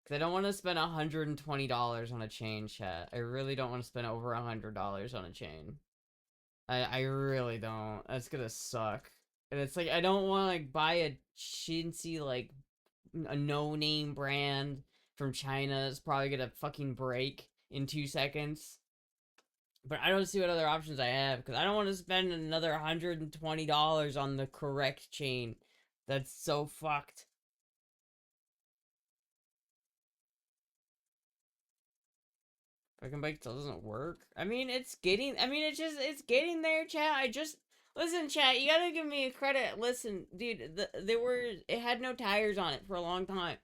Because I don't want to spend $120 on a chain, chat. I really don't want to spend over $100 on a chain. I really don't. That's gonna suck. And it's like I don't want to like buy a chintzy like a no-name brand from China. It's probably gonna fucking break in 2 seconds. But I don't see what other options I have because I don't want to spend another $120 on the correct chain. That's so fucked. Fucking bike still doesn't work. I mean, it's getting. I mean, it's getting there, chat. Listen, chat. You gotta give me a credit. Listen, dude. It had no tires on it for a long time.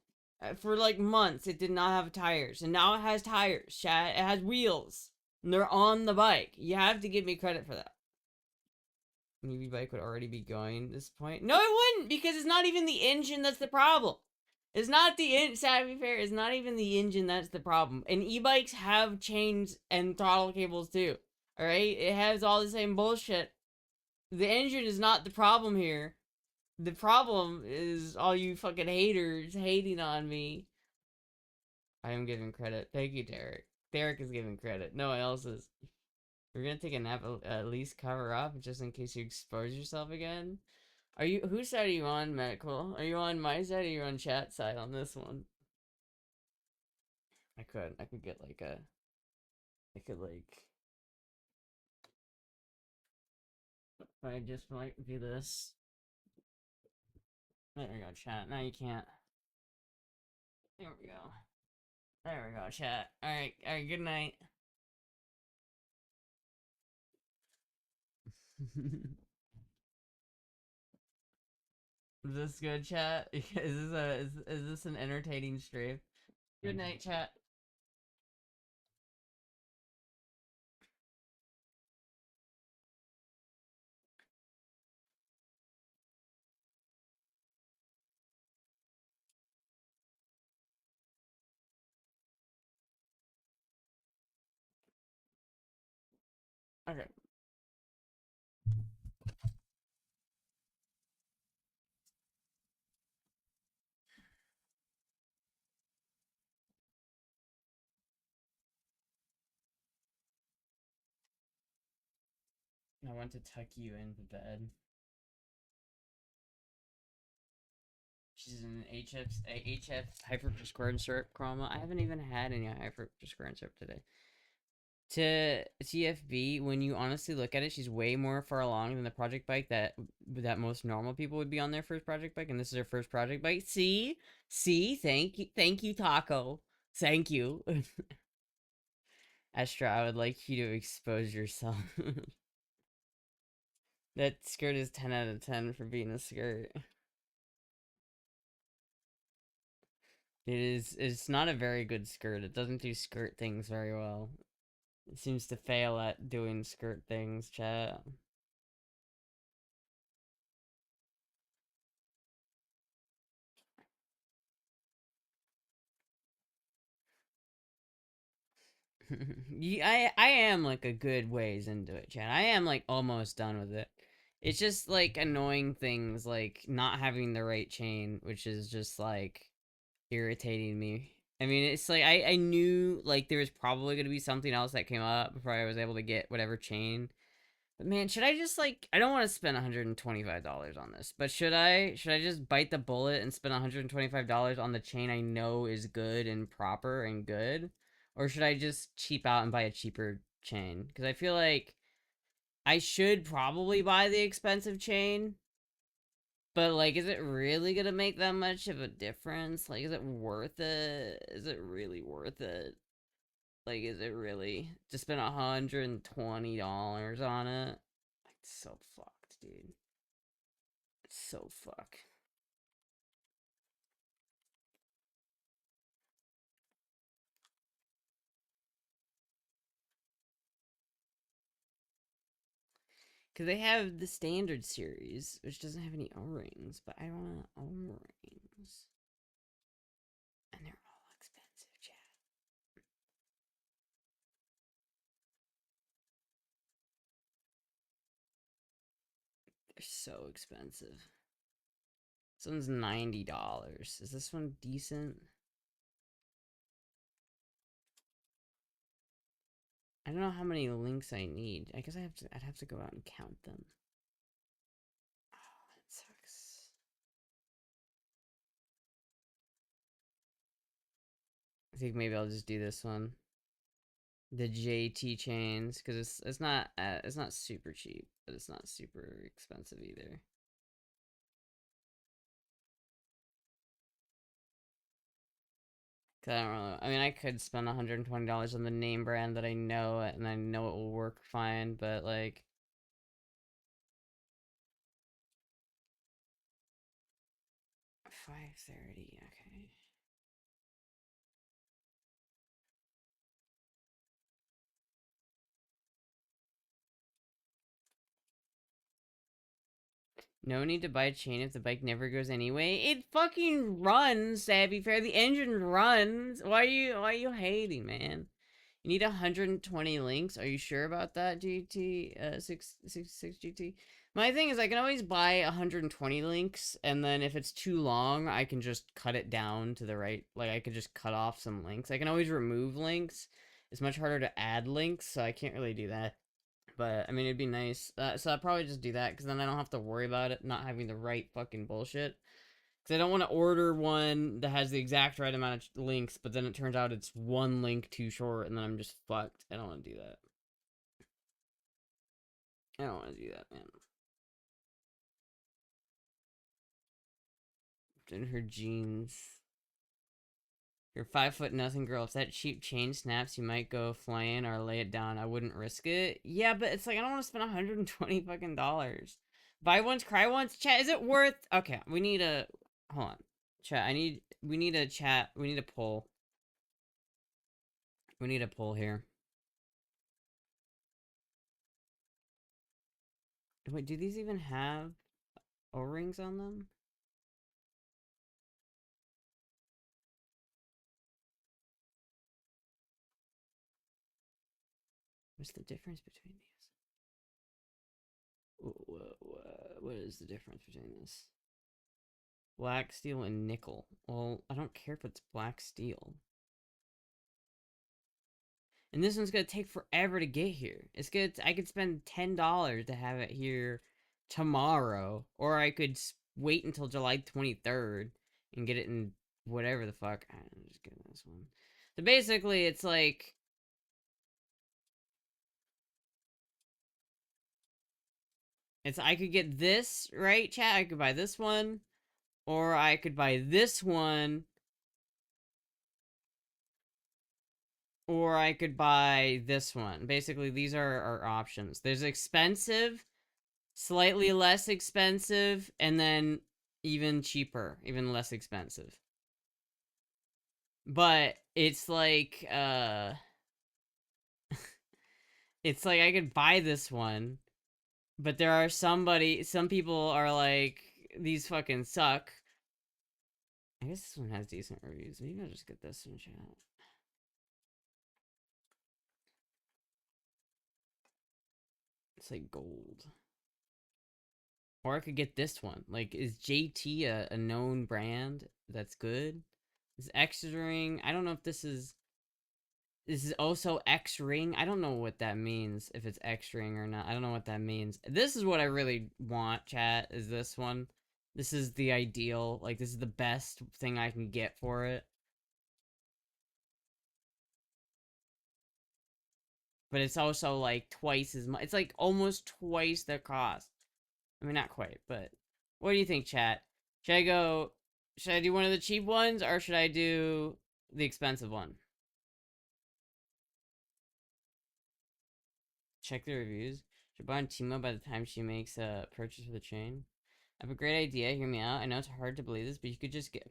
For like months, it did not have tires, and now it has tires, chat. It has wheels, and they're on the bike. You have to give me credit for that. Maybe bike would already be going at this point. No, it wouldn't, because it's not even the engine that's the problem. It's not the Savvy Fair. It's not even the engine that's the problem. And e-bikes have chains and throttle cables too. All right, it has all the same bullshit. The engine is not the problem here. The problem is all you fucking haters hating on me. I am giving credit. Thank you, Derek. Derek is giving credit. No one else is. We're gonna take a nap. At least cover up just in case you expose yourself again. Are you? Whose side are you on, medical? Are you on my side or are you on chat side on this one? I could get like a. I could like. I just might do this. There we go, chat. Now you can't. There we go. There we go, chat. All right. Good night. Is this good, chat? Is this an entertaining stream? Good night, chat. Okay. I want to tuck you into bed. She's in HF hyperprescribed syrup chroma. I haven't even had any hyperprescribed syrup today. To TFB, when you honestly look at it, she's way more far along than the project bike that most normal people would be on their first project bike, and this is her first project bike. See, thank you, Taco, thank you. Astra, I would like you to expose yourself. That skirt is 10 out of 10 for being a skirt. It's not a very good skirt. It doesn't do skirt things very well. It seems to fail at doing skirt things, chat. I am like a good ways into it, chat. I am like almost done with it. It's just like annoying things like not having the right chain, which is just like irritating me. I mean, it's like I knew like there was probably gonna be something else that came up before I was able to get whatever chain. But man, should I just like I don't want to spend $125 on this, but should I just bite the bullet and spend $125 on the chain I know is good and proper and good? Or should I just cheap out and buy a cheaper chain? Because I feel like I should probably buy the expensive chain, but like is it really gonna make that much of a difference? Like is it worth it? Is it really worth it? Like is it really to spend $120 on it? It's so fucked, dude. It's so fuck. Because they have the standard series, which doesn't have any O-rings, but I want O-rings. And they're all expensive, chat. They're so expensive. This one's $90. Is this one decent? I don't know how many links I need. I guess I'd have to go out and count them. Oh, that sucks. I think maybe I'll just do this one. The JT chains, because it's not super cheap, but it's not super expensive either. Cause I don't really, I mean, I could spend $120 on the name brand that I know and I know it will work fine, but like 530, okay. No need to buy a chain if the bike never goes anyway. It fucking runs, Savvy Fair. The engine runs. Why are you hating, man? You need 120 links. Are you sure about that, GT? 666 GT? My thing is I can always buy 120 links, and then if it's too long, I can just cut it down to the right. Like, I could just cut off some links. I can always remove links. It's much harder to add links, so I can't really do that. But, I mean, it'd be nice. So I'll probably just do that, because then I don't have to worry about it not having the right fucking bullshit. Because I don't want to order one that has the exact right amount of links, but then it turns out it's one link too short, and then I'm just fucked. I don't want to do that. I don't want to do that, man. In her jeans. You're 5 foot nothing, girl. If that cheap chain snaps, you might go flying or lay it down. I wouldn't risk it. Yeah, but it's like I don't want to spend 120 fucking dollars. Buy once, cry once. Chat, is it worth? Okay, we need a. Hold on, chat. We need a chat. We need a poll. We need a poll here. Wait, do these even have O-rings on them? What's the difference between these? What is the difference between this? Black steel and nickel. Well, I don't care if it's black steel. And this one's gonna take forever to get here. It's good. I could spend $10 to have it here tomorrow, or I could wait until July 23rd and get it in whatever the fuck. I'm just getting this one. So basically, it's like I could get this, right, chat? I could buy this one, or I could buy this one, or I could buy this one. Basically, these are our options. There's expensive, slightly less expensive, and then even cheaper, even less expensive. But it's like, it's like I could buy this one, but there are some people are like, these fucking suck. I guess this one has decent reviews. Maybe I'll just get this one, chat. It's like gold. Or I could get this one. Like, is JT a known brand that's good? Is X Ring? I don't know if this is. This is also X Ring. I don't know what that means. If it's X Ring or not. I don't know what that means. This is what I really want, chat. Is this one. This is the ideal. Like, this is the best thing I can get for it. But it's also like twice as much. It's like almost twice the cost. I mean, not quite, but what do you think, chat? Should I go? Should I do one of the cheap ones, or should I do the expensive one? Check the reviews. Should buy on Timo by the time she makes a purchase for the chain. I have a great idea. Hear me out. I know it's hard to believe this, but you could just get.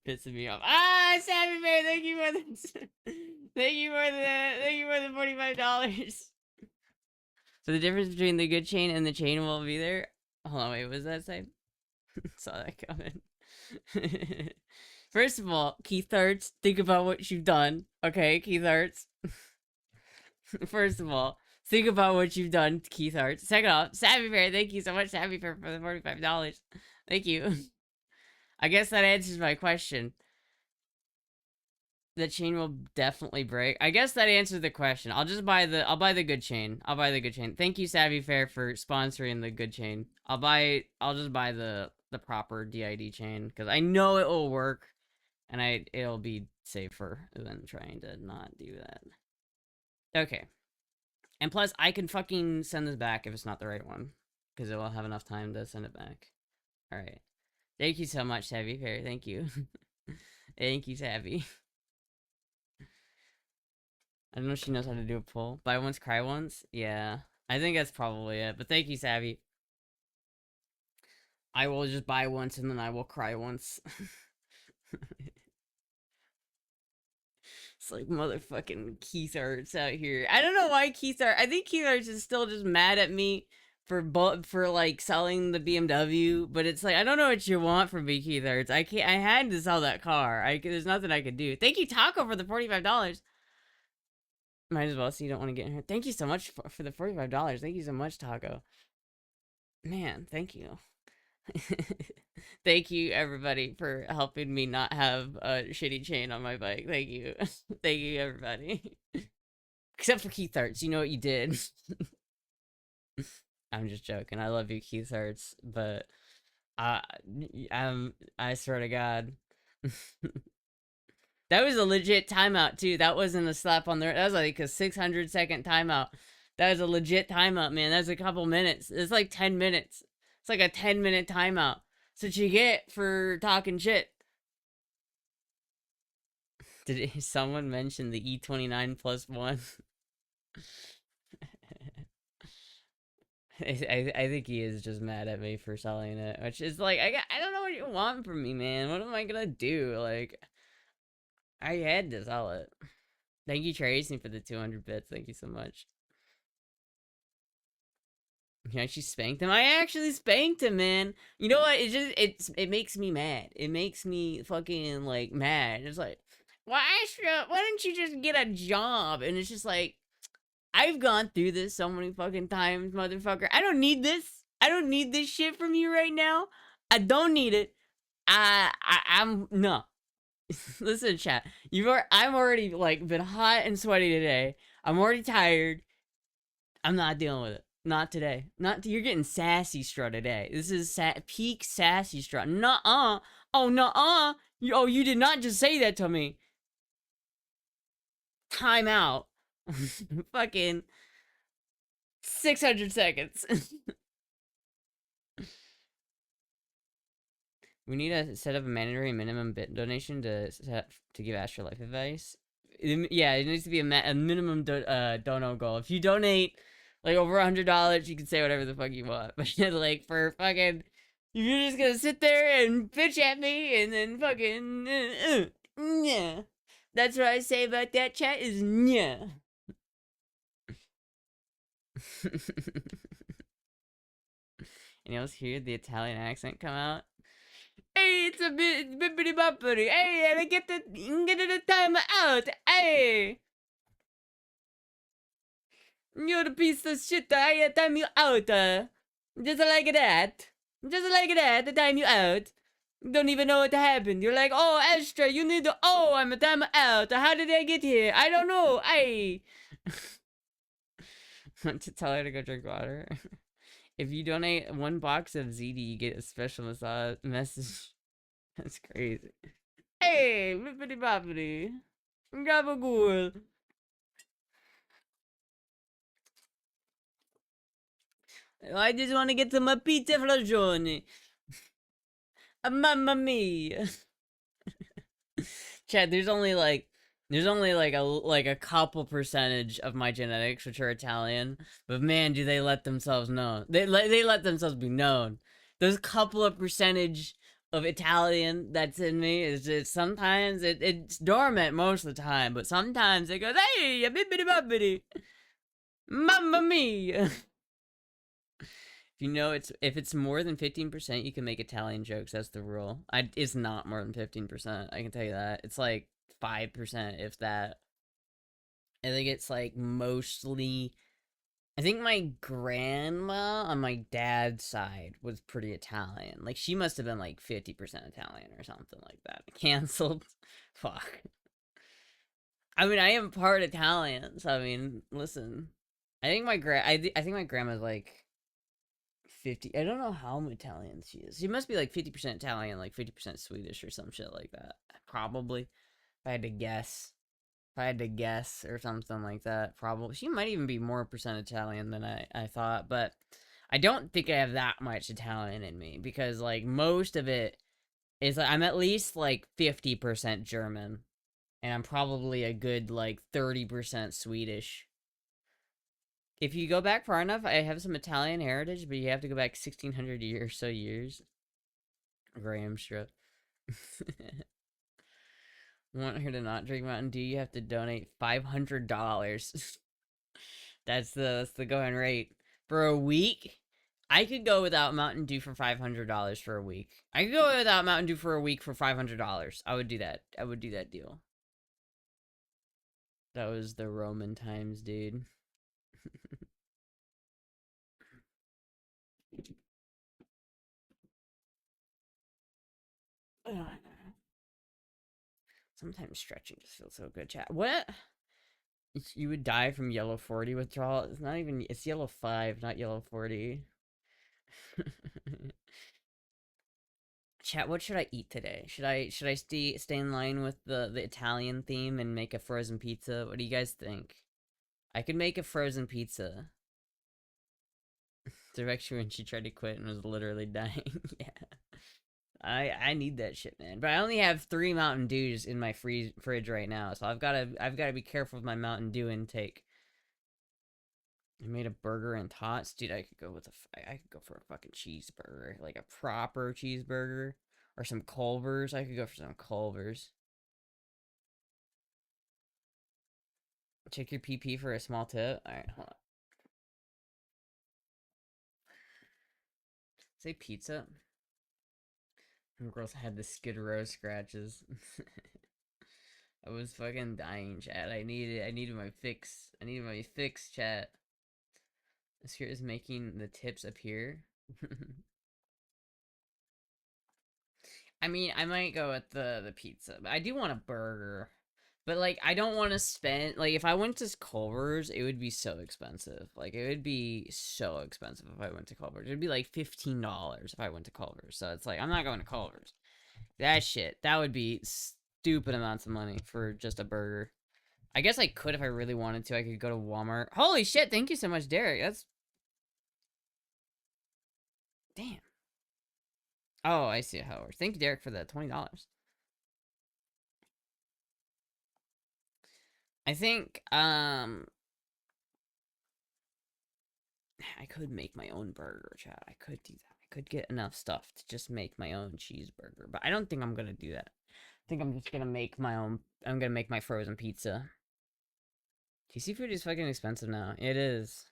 Pissing me off. Ah, Sammy Bear, thank you for the thank you for the $45. So the difference between the good chain and the chain will be there. Hold on, wait, what does that say? Saw that coming. First of all, Keith Arts, think about what you've done. Okay, Keith Arts. First of all, think about what you've done, Keith Arts. Second off, Savvy Bear, thank you so much, Savvy Bear, for the $45. Thank you. I guess that answers my question. The chain will definitely break. I guess that answers the question. I'll buy the good chain. I'll buy the good chain. Thank you, Savvy Fair, for sponsoring the good chain. I'll just buy the proper DID chain because I know it will work and it'll be safer than trying to not do that. Okay. And plus I can fucking send this back if it's not the right one. Because it will have enough time to send it back. Alright. Thank you so much, Savvy Fair. Thank you. Thank you, Savvy. I don't know if she knows how to do a pull. Buy once, cry once? Yeah. I think that's probably it. But thank you, Savvy. I will just buy once and then I will cry once. It's like motherfucking Keith Arts out here. I don't know why Keith Arts... I think Keith Arts is still just mad at me for like selling the BMW, but it's like I don't know what you want from me, Keith Arts. I had to sell that car. There's nothing I could do. Thank you, Taco, for the $45. Might as well, so you don't want to get in here. Thank you so much for the $45. Thank you so much, Taco. Man, thank you. Thank you, everybody, for helping me not have a shitty chain on my bike. Thank you. Thank you, everybody. Except for Keith Arts. You know what you did. I'm just joking. I love you, Keith Arts, but I swear to God. That was a legit timeout, too. That wasn't a slap on the... That was like a 600-second timeout. That was a legit timeout, man. That was a couple minutes. It's like 10 minutes. It's like a 10-minute timeout. That's what you get for talking shit. Did someone mention the E29 plus 1? I think he is just mad at me for selling it. Which is like, I don't know what you want from me, man. What am I gonna do? Like... I had to sell it. Thank you, Tracy, for the 200 bits. Thank you so much. You actually spanked him? I actually spanked him, man. You know what? It makes me mad. It makes me fucking, like, mad. It's like, why, Astra, why don't you just get a job? And it's just like, I've gone through this so many fucking times, motherfucker. I don't need this. I don't need this shit from you right now. I don't need it. No. Listen, chat. I'm already like been hot and sweaty today. I'm already tired. I'm not dealing with it. Not today. You're getting sassy straw today. This is peak sassy straw. Nuh-uh. Oh, nuh-uh. You did not just say that to me. Time out. Fucking 600 seconds. We need to set up a mandatory minimum bit donation to give Astra life advice. Yeah, it needs to be a minimum dono goal. If you donate like over $100, you can say whatever the fuck you want. But like for fucking, if you're just gonna sit there and bitch at me and then fucking yeah, that's what I say about that chat is yeah. And you also hear the Italian accent come out. Hey, it's a bit bippity boppity. Hey, and I get the time out. Hey, you're the piece of shit. I time you out. Just like that. Just like that. The time you out. Don't even know what happened. You're like, oh, Astra, you need to. Oh, I'm a time out. How did I get here? I don't know. Hey. Want to tell her to go drink water? If you donate 1 box of ZD, you get a special massage message. That's crazy. Hey, bippity boppity. Gabagool. I just want to get to my pizza flagione. Mamma mia. Chad, there's only like a couple percentage of my genetics which are Italian, but man, do they let themselves know. They let themselves be known. Those couple of percentage of Italian that's in me. Is just sometimes it's dormant most of the time, but sometimes it goes, hey, bibbidi bobbidi, mamma mia. If you know if it's more than 15%, you can make Italian jokes. That's the rule. It's not more than 15%. I can tell you that. It's like 5%, if that. I think it's like mostly. I think my grandma on my dad's side was pretty Italian. Like she must have been like 50% Italian or something like that. Canceled. Fuck. I mean, I am part Italian, so I mean, listen. I think my grandma's like 50. I don't know how Italian she is. She must be like 50% Italian, like 50% Swedish or some shit like that. Probably. If I had to guess. If I had to guess or something like that, probably. She might even be more percent Italian than I thought, but I don't think I have that much Italian in me because, like, most of it is, I'm at least, like, 50% German, and I'm probably a good, like, 30% Swedish. If you go back far enough, I have some Italian heritage, but you have to go back 1600 years, so years. Graham strip. Want her to not drink Mountain Dew, you have to donate $500. That's the going rate. For a week, I could go without Mountain Dew for $500 for a week. I could go without Mountain Dew for a week for $500. I would do that. I would do that deal. That was the Roman times, dude. Sometimes stretching just feels so good, chat. What? You would die from yellow 40 withdrawal? It's not even, it's yellow 5, not yellow 40. Chat, what should I eat today? Should I stay in line with the Italian theme and make a frozen pizza? What do you guys think? I could make a frozen pizza. Direction when she tried to quit and was literally dying. Yeah. I need that shit, man. But I only have 3 Mountain Dews in my fridge right now, so I've gotta be careful with my Mountain Dew intake. I made a burger and tots, dude. I could go for a fucking cheeseburger, like a proper cheeseburger, or some Culvers. I could go for some Culvers. Check your PP for a small tip. All right, hold on. Say pizza. Girls had the Skid Row scratches. I was fucking dying, chat. I needed my fix. I needed my fix, chat. This here is making the tips appear. I mean, I might go with the pizza, but I do want a burger. But like, I don't want to spend like if I went to Culver's, it would be so expensive. Like, it would be so expensive if I went to Culver's. It'd be like $15 if I went to Culver's. So it's like I'm not going to Culver's. That would be stupid amounts of money for just a burger. I guess I could if I really wanted to. I could go to Walmart. Holy shit! Thank you so much, Derek. That's damn. Oh, I see how it works. Thank you, Derek, for the $20. I think I could make my own burger, chat. I could do that. I could get enough stuff to just make my own cheeseburger, but I don't think I'm gonna do that. I think I'm just gonna make my own. I'm gonna make my frozen pizza. TC food is fucking expensive now. It is.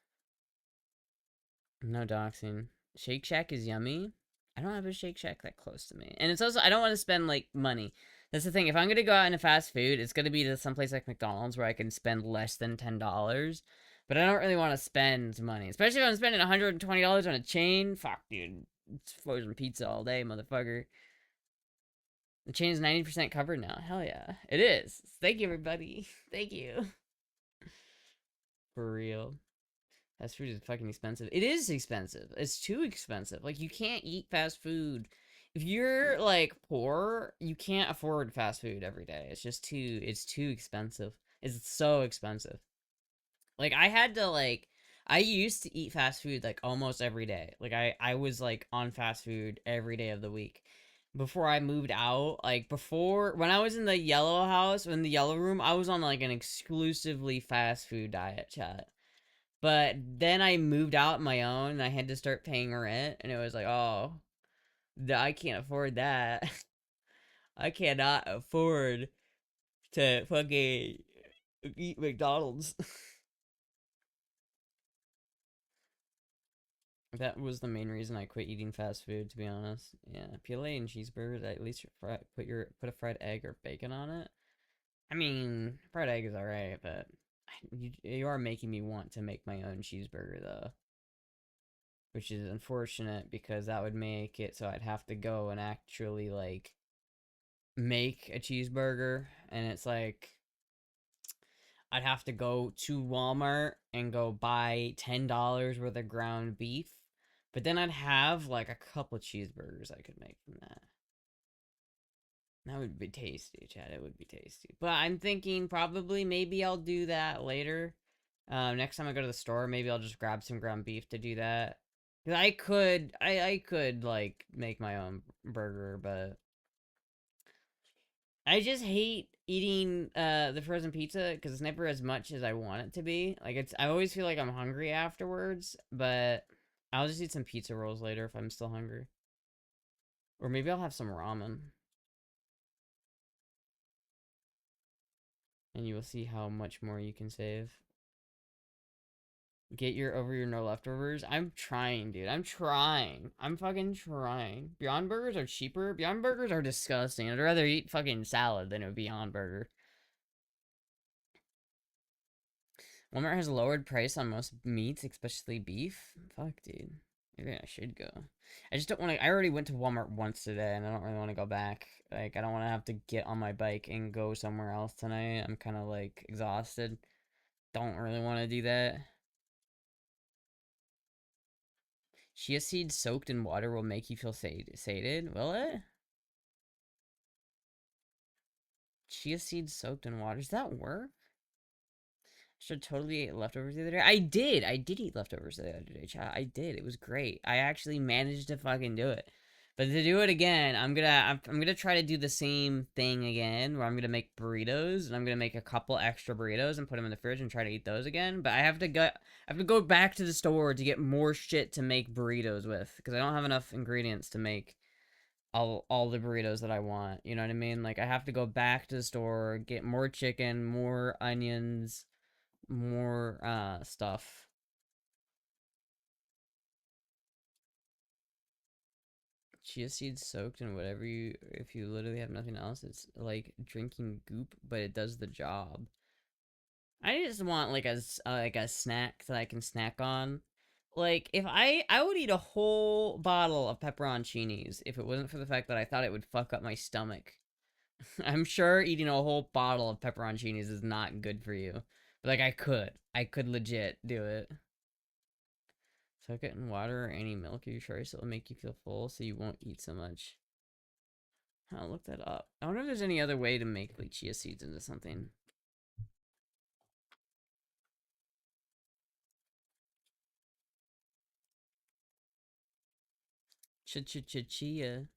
No doxing. Shake Shack is yummy. I don't have a Shake Shack that close to me. And it's also, I don't want to spend, like, money. That's the thing. If I'm going to go out into fast food, it's going to be to someplace like McDonald's where I can spend less than $10. But I don't really want to spend money. Especially if I'm spending $120 on a chain. Fuck, dude. It's frozen pizza all day, motherfucker. The chain is 90% covered now. Hell yeah. It is. Thank you, everybody. Thank you. For real. Fast food is fucking expensive. It is expensive. It's too expensive. Like, you can't eat fast food. If you're, like, poor, you can't afford fast food every day. It's too expensive. It's so expensive. Like, I used to eat fast food, like, almost every day. Like, I was, like, on fast food every day of the week. Before I moved out, like, when I was in the yellow house, in the yellow room, I was on, like, an exclusively fast food diet, chat. But then I moved out on my own and I had to start paying rent and it was like, oh, I can't afford that. I cannot afford to fucking eat McDonald's. That was the main reason I quit eating fast food, to be honest. Yeah, filet and cheeseburgers. At least put a fried egg or bacon on it. I mean, fried egg is alright, but you are making me want to make my own cheeseburger though, which is unfortunate because that would make it so I'd have to go and actually like make a cheeseburger, and it's like I'd have to go to Walmart and go buy $10 worth of ground beef, but then I'd have like a couple cheeseburgers I could make from that. That would be tasty, Chad. It would be tasty. But I'm thinking probably maybe I'll do that later. Next time I go to the store, maybe I'll just grab some ground beef to do that. Cause I could like make my own burger, but I just hate eating the frozen pizza because it's never as much as I want it to be. Like I always feel like I'm hungry afterwards, but I'll just eat some pizza rolls later if I'm still hungry. Or maybe I'll have some ramen, and you will see how much more you can save. Get your over your no leftovers. I'm trying, dude. I'm trying. I'm fucking trying. Beyond Burgers are cheaper. Beyond Burgers are disgusting. I'd rather eat fucking salad than a Beyond Burger. Walmart has lowered price on most meats, especially beef. Fuck, dude. Maybe I should go. I just don't want to. I already went to Walmart once today, and I don't really want to go back. Like, I don't want to have to get on my bike and go somewhere else tonight. I'm kind of like exhausted. Don't really want to do that. Chia seeds soaked in water will make you feel sated. Will it? Chia seeds soaked in water. Does that work? Should totally ate leftovers the other day. I did. I did eat leftovers the other day, chat. I did. It was great. I actually managed to fucking do it. But to do it again, I'm gonna try to do the same thing again, where I'm gonna make burritos, and I'm gonna make a couple extra burritos and put them in the fridge and try to eat those again. But I have to go back to the store to get more shit to make burritos with, because I don't have enough ingredients to make all the burritos that I want. You know what I mean? Like I have to go back to the store, get more chicken, more onions, more stuff. Chia seeds soaked in whatever you, if you literally have nothing else, it's like drinking goop, but it does the job. I just want like a snack that I can snack on. Like if I would eat a whole bottle of pepperoncinis if it wasn't for the fact that I thought it would fuck up my stomach. I'm sure eating a whole bottle of pepperoncinis is not good for you. But like I could legit do it. Soak it in water or any milk of your choice. It'll make you feel full so you won't eat so much. I'll look that up. I wonder if there's any other way to make like chia seeds into something. Chia.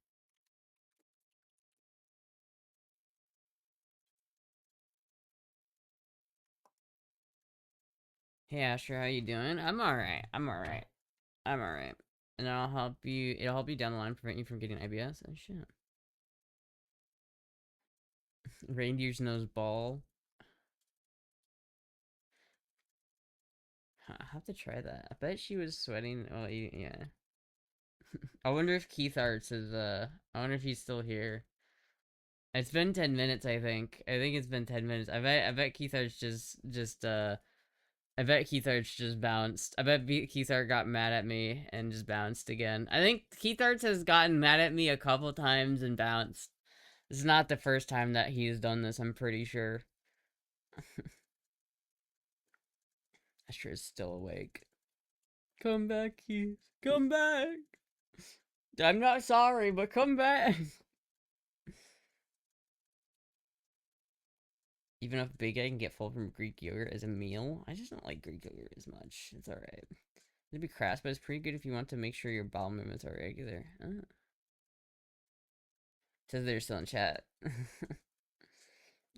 Hey Asher, how you doing? I'm alright. I'm alright. I'm alright. And I'll help you. It'll help you down the line, prevent you from getting IBS. Oh shit. Reindeer's nose ball. I have to try that. I bet she was sweating. Oh yeah. I wonder if Keith Arts is. I wonder if he's still here. It's been 10 minutes. I think. I think it's been 10 minutes. I bet Keith Arts just. I bet Keith Arts just bounced. I bet Keith Art got mad at me and just bounced again. I think Keith Arts has gotten mad at me a couple times and bounced. This is not the first time that he's done this, I'm pretty sure. Asher is still awake. Come back, Keith. Come back. I'm not sorry, but come back. Even if Big Egg can get full from Greek yogurt as a meal, I just don't like Greek yogurt as much. It's alright. It'd be crass, but it's pretty good if you want to make sure your bowel movements are regular. Oh. Says they're still in chat.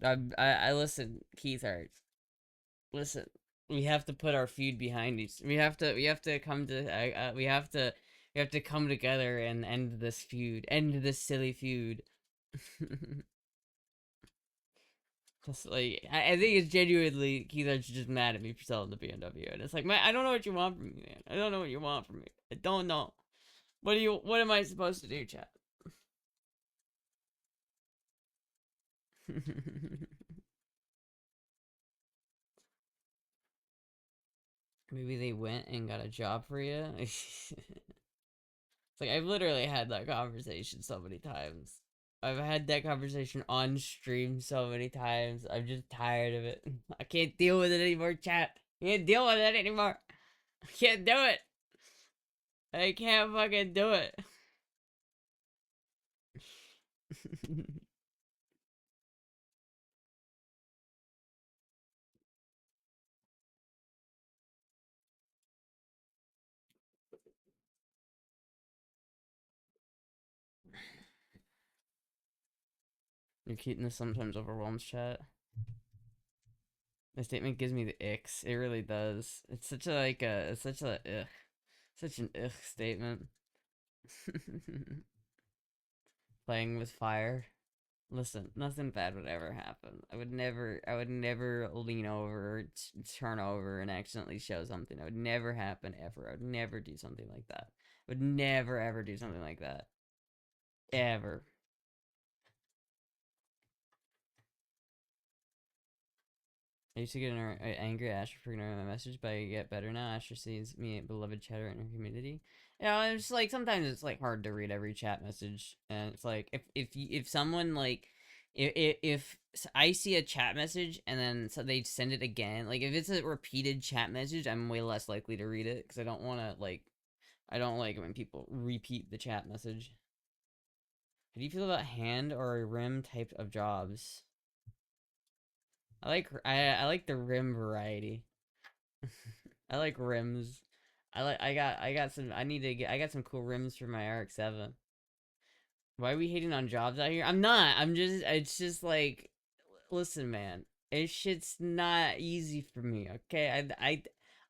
I listen, Keith Hart. Listen, we have to put our feud behind each. We have to come to. We have to. We have to come together and end this feud. End this silly feud. Just like I think it's genuinely Keith's just mad at me for selling the BMW, and it's like, man, I don't know what you want from me, man. I don't know what you want from me. I don't know. What am I supposed to do, chat? Maybe they went and got a job for you. It's like I've literally had that conversation so many times. I've had that conversation on stream so many times. I'm just tired of it. I can't deal with it anymore, chat. I can't deal with it anymore. I can't do it. I can't fucking do it. Your cuteness sometimes overwhelms, chat. The statement gives me the icks. It really does. It's such a it's such a ugh. Such an ugh statement. Playing with fire. Listen, nothing bad would ever happen. I would never lean over or turn over and accidentally show something. It would never happen ever. I would never do something like that. I would never ever do something like that. Ever. I used to get angry at Astra for ignoring my message, but I get better now. Astra sees me a beloved chatter in her community. You know, it's like sometimes it's like hard to read every chat message, and it's like if someone like if I see a chat message and then so they send it again, like if it's a repeated chat message, I'm way less likely to read it because I don't want to like I don't like when people repeat the chat message. How do you feel about hand or rim type of jobs? I like the rim variety. I like rims. I got some I got some cool rims for my RX-7. Why are we hating on jobs out here? I'm not. I'm just it's just like listen, man. It shit's not easy for me, okay?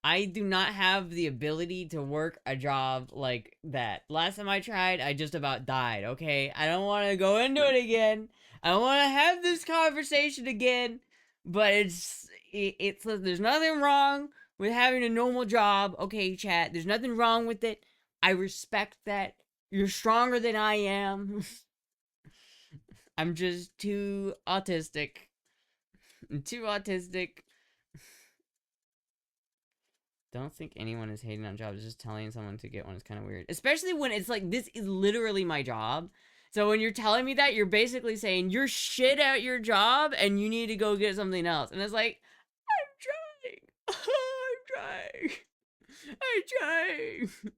I do not have the ability to work a job like that. Last time I tried, I just about died, okay? I don't want to go into it again. I don't want to have this conversation again. But it's there's nothing wrong with having a normal job, okay, chat. There's nothing wrong with it. I respect that. You're stronger than I am. I'm just too autistic. I'm too autistic. Don't think anyone is hating on jobs. Just telling someone to get one is kind of weird. Especially when it's like, this is literally my job. So when you're telling me that, you're basically saying you're shit at your job and you need to go get something else. And it's like, I'm trying. I'm trying. I'm trying.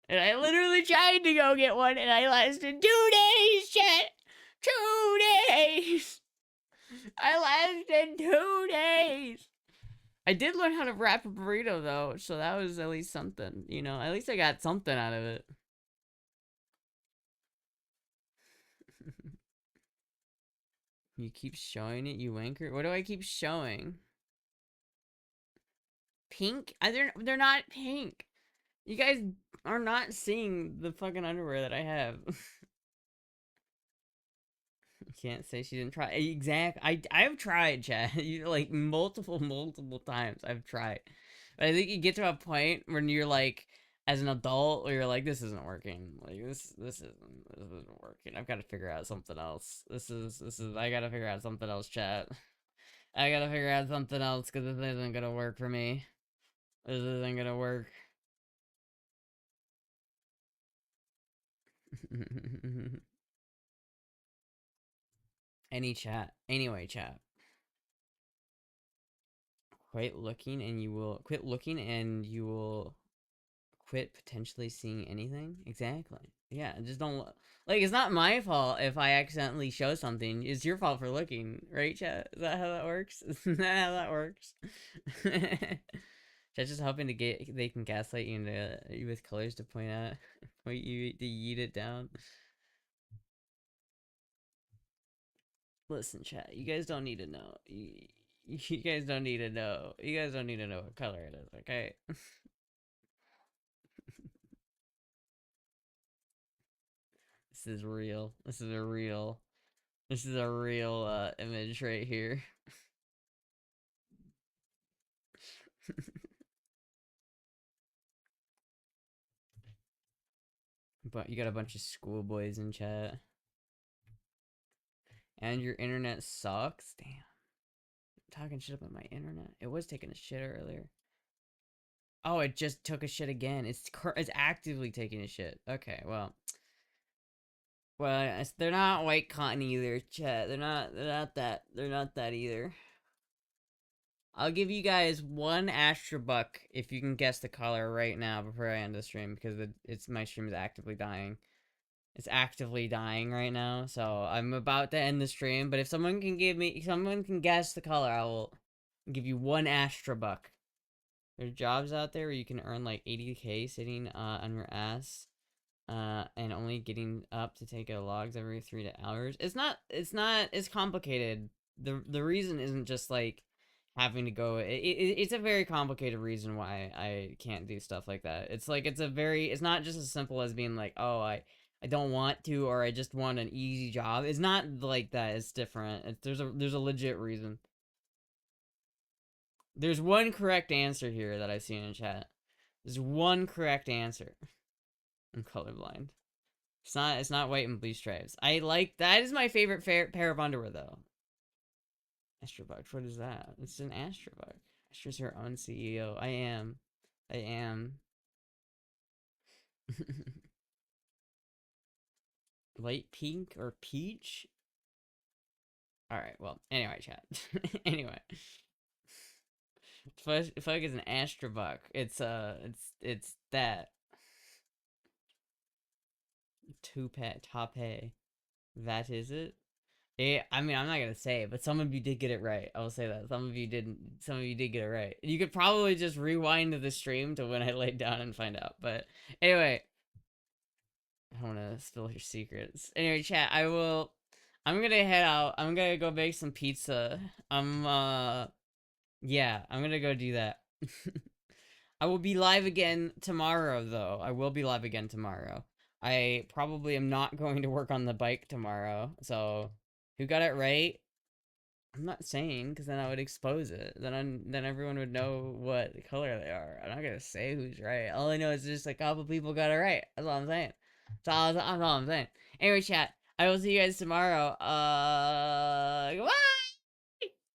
And I literally tried to go get one and I lasted 2 days, chat. 2 days. I lasted 2 days. I did learn how to wrap a burrito though, so that was at least something, you know. At least I got something out of it. You keep showing it, you wanker. What do I keep showing? Pink? They're not pink. You guys are not seeing the fucking underwear that I have. Can't say she didn't try. Exactly. I've tried, Chad. You like multiple times. I've tried. But I think you get to a point when you're like, as an adult, where you're like, this isn't working. Like this isn't working. I've got to figure out something else. This is. I gotta figure out something else, chat. I gotta figure out something else because this isn't gonna work for me. This isn't gonna work. Any chat. Anyway, chat. Quit looking and you will quit potentially seeing anything. Exactly. Yeah, just don't like it's not my fault if I accidentally show something. It's your fault for looking, right, chat? Is that how that works? Is that how that works? Chat's just hoping to get they can gaslight you into you with colors to point out point you to yeet it down. Listen, chat, you guys don't need to know. You guys don't need to know. You guys don't need to know what color it is, okay? This is real. This is a real. This is a real image right here. But you got a bunch of schoolboys in chat. And your internet sucks? Damn. I'm talking shit about my internet. It was taking a shit earlier. Oh, it just took a shit again. It's actively taking a shit. Okay, well. Well, they're not white cotton either, chat. They're not that either. I'll give you guys one Astra buck if you can guess the color right now before I end the stream, because my stream is actively dying. It's actively dying right now, so I'm about to end the stream. But if someone can guess the color, I will give you one Astra buck. There's jobs out there where you can earn like 80k sitting on your ass, and only getting up to take out logs every 3 hours. It's complicated. The reason isn't just like having to go. It's a very complicated reason why I can't do stuff like that. It's not just as simple as being like, oh, I don't want to, or I just want an easy job. It's not like that. It's different. There's a legit reason. There's one correct answer here that I've seen in chat. There's one correct answer. I'm colorblind. It's not white and blue stripes. That is my favorite pair of underwear though. Astrobug, what is that? It's an Astrobug. Astra's her own CEO. I am. Light pink or peach? Alright, well, anyway, chat. Anyway. Fuck is an Astrobug. It's that. Tape. That is it? I mean, I'm not gonna say it, but some of you did get it right. I will say that. Some of you didn't. Some of you did get it right. You could probably just rewind to the stream to when I laid down and find out. But anyway, I don't want to spill your secrets. Anyway, chat, I'm gonna head out. I'm gonna go make some pizza. Yeah, I'm gonna go do that. I will be live again tomorrow, though. I will be live again tomorrow. I probably am not going to work on the bike tomorrow, so who got it right? I'm not saying, because then I would expose it. Then everyone would know what color they are. I'm not gonna say who's right. All I know is just a couple people got it right. That's all I'm saying. That's all I'm saying. Anyway, chat. I will see you guys tomorrow. Goodbye!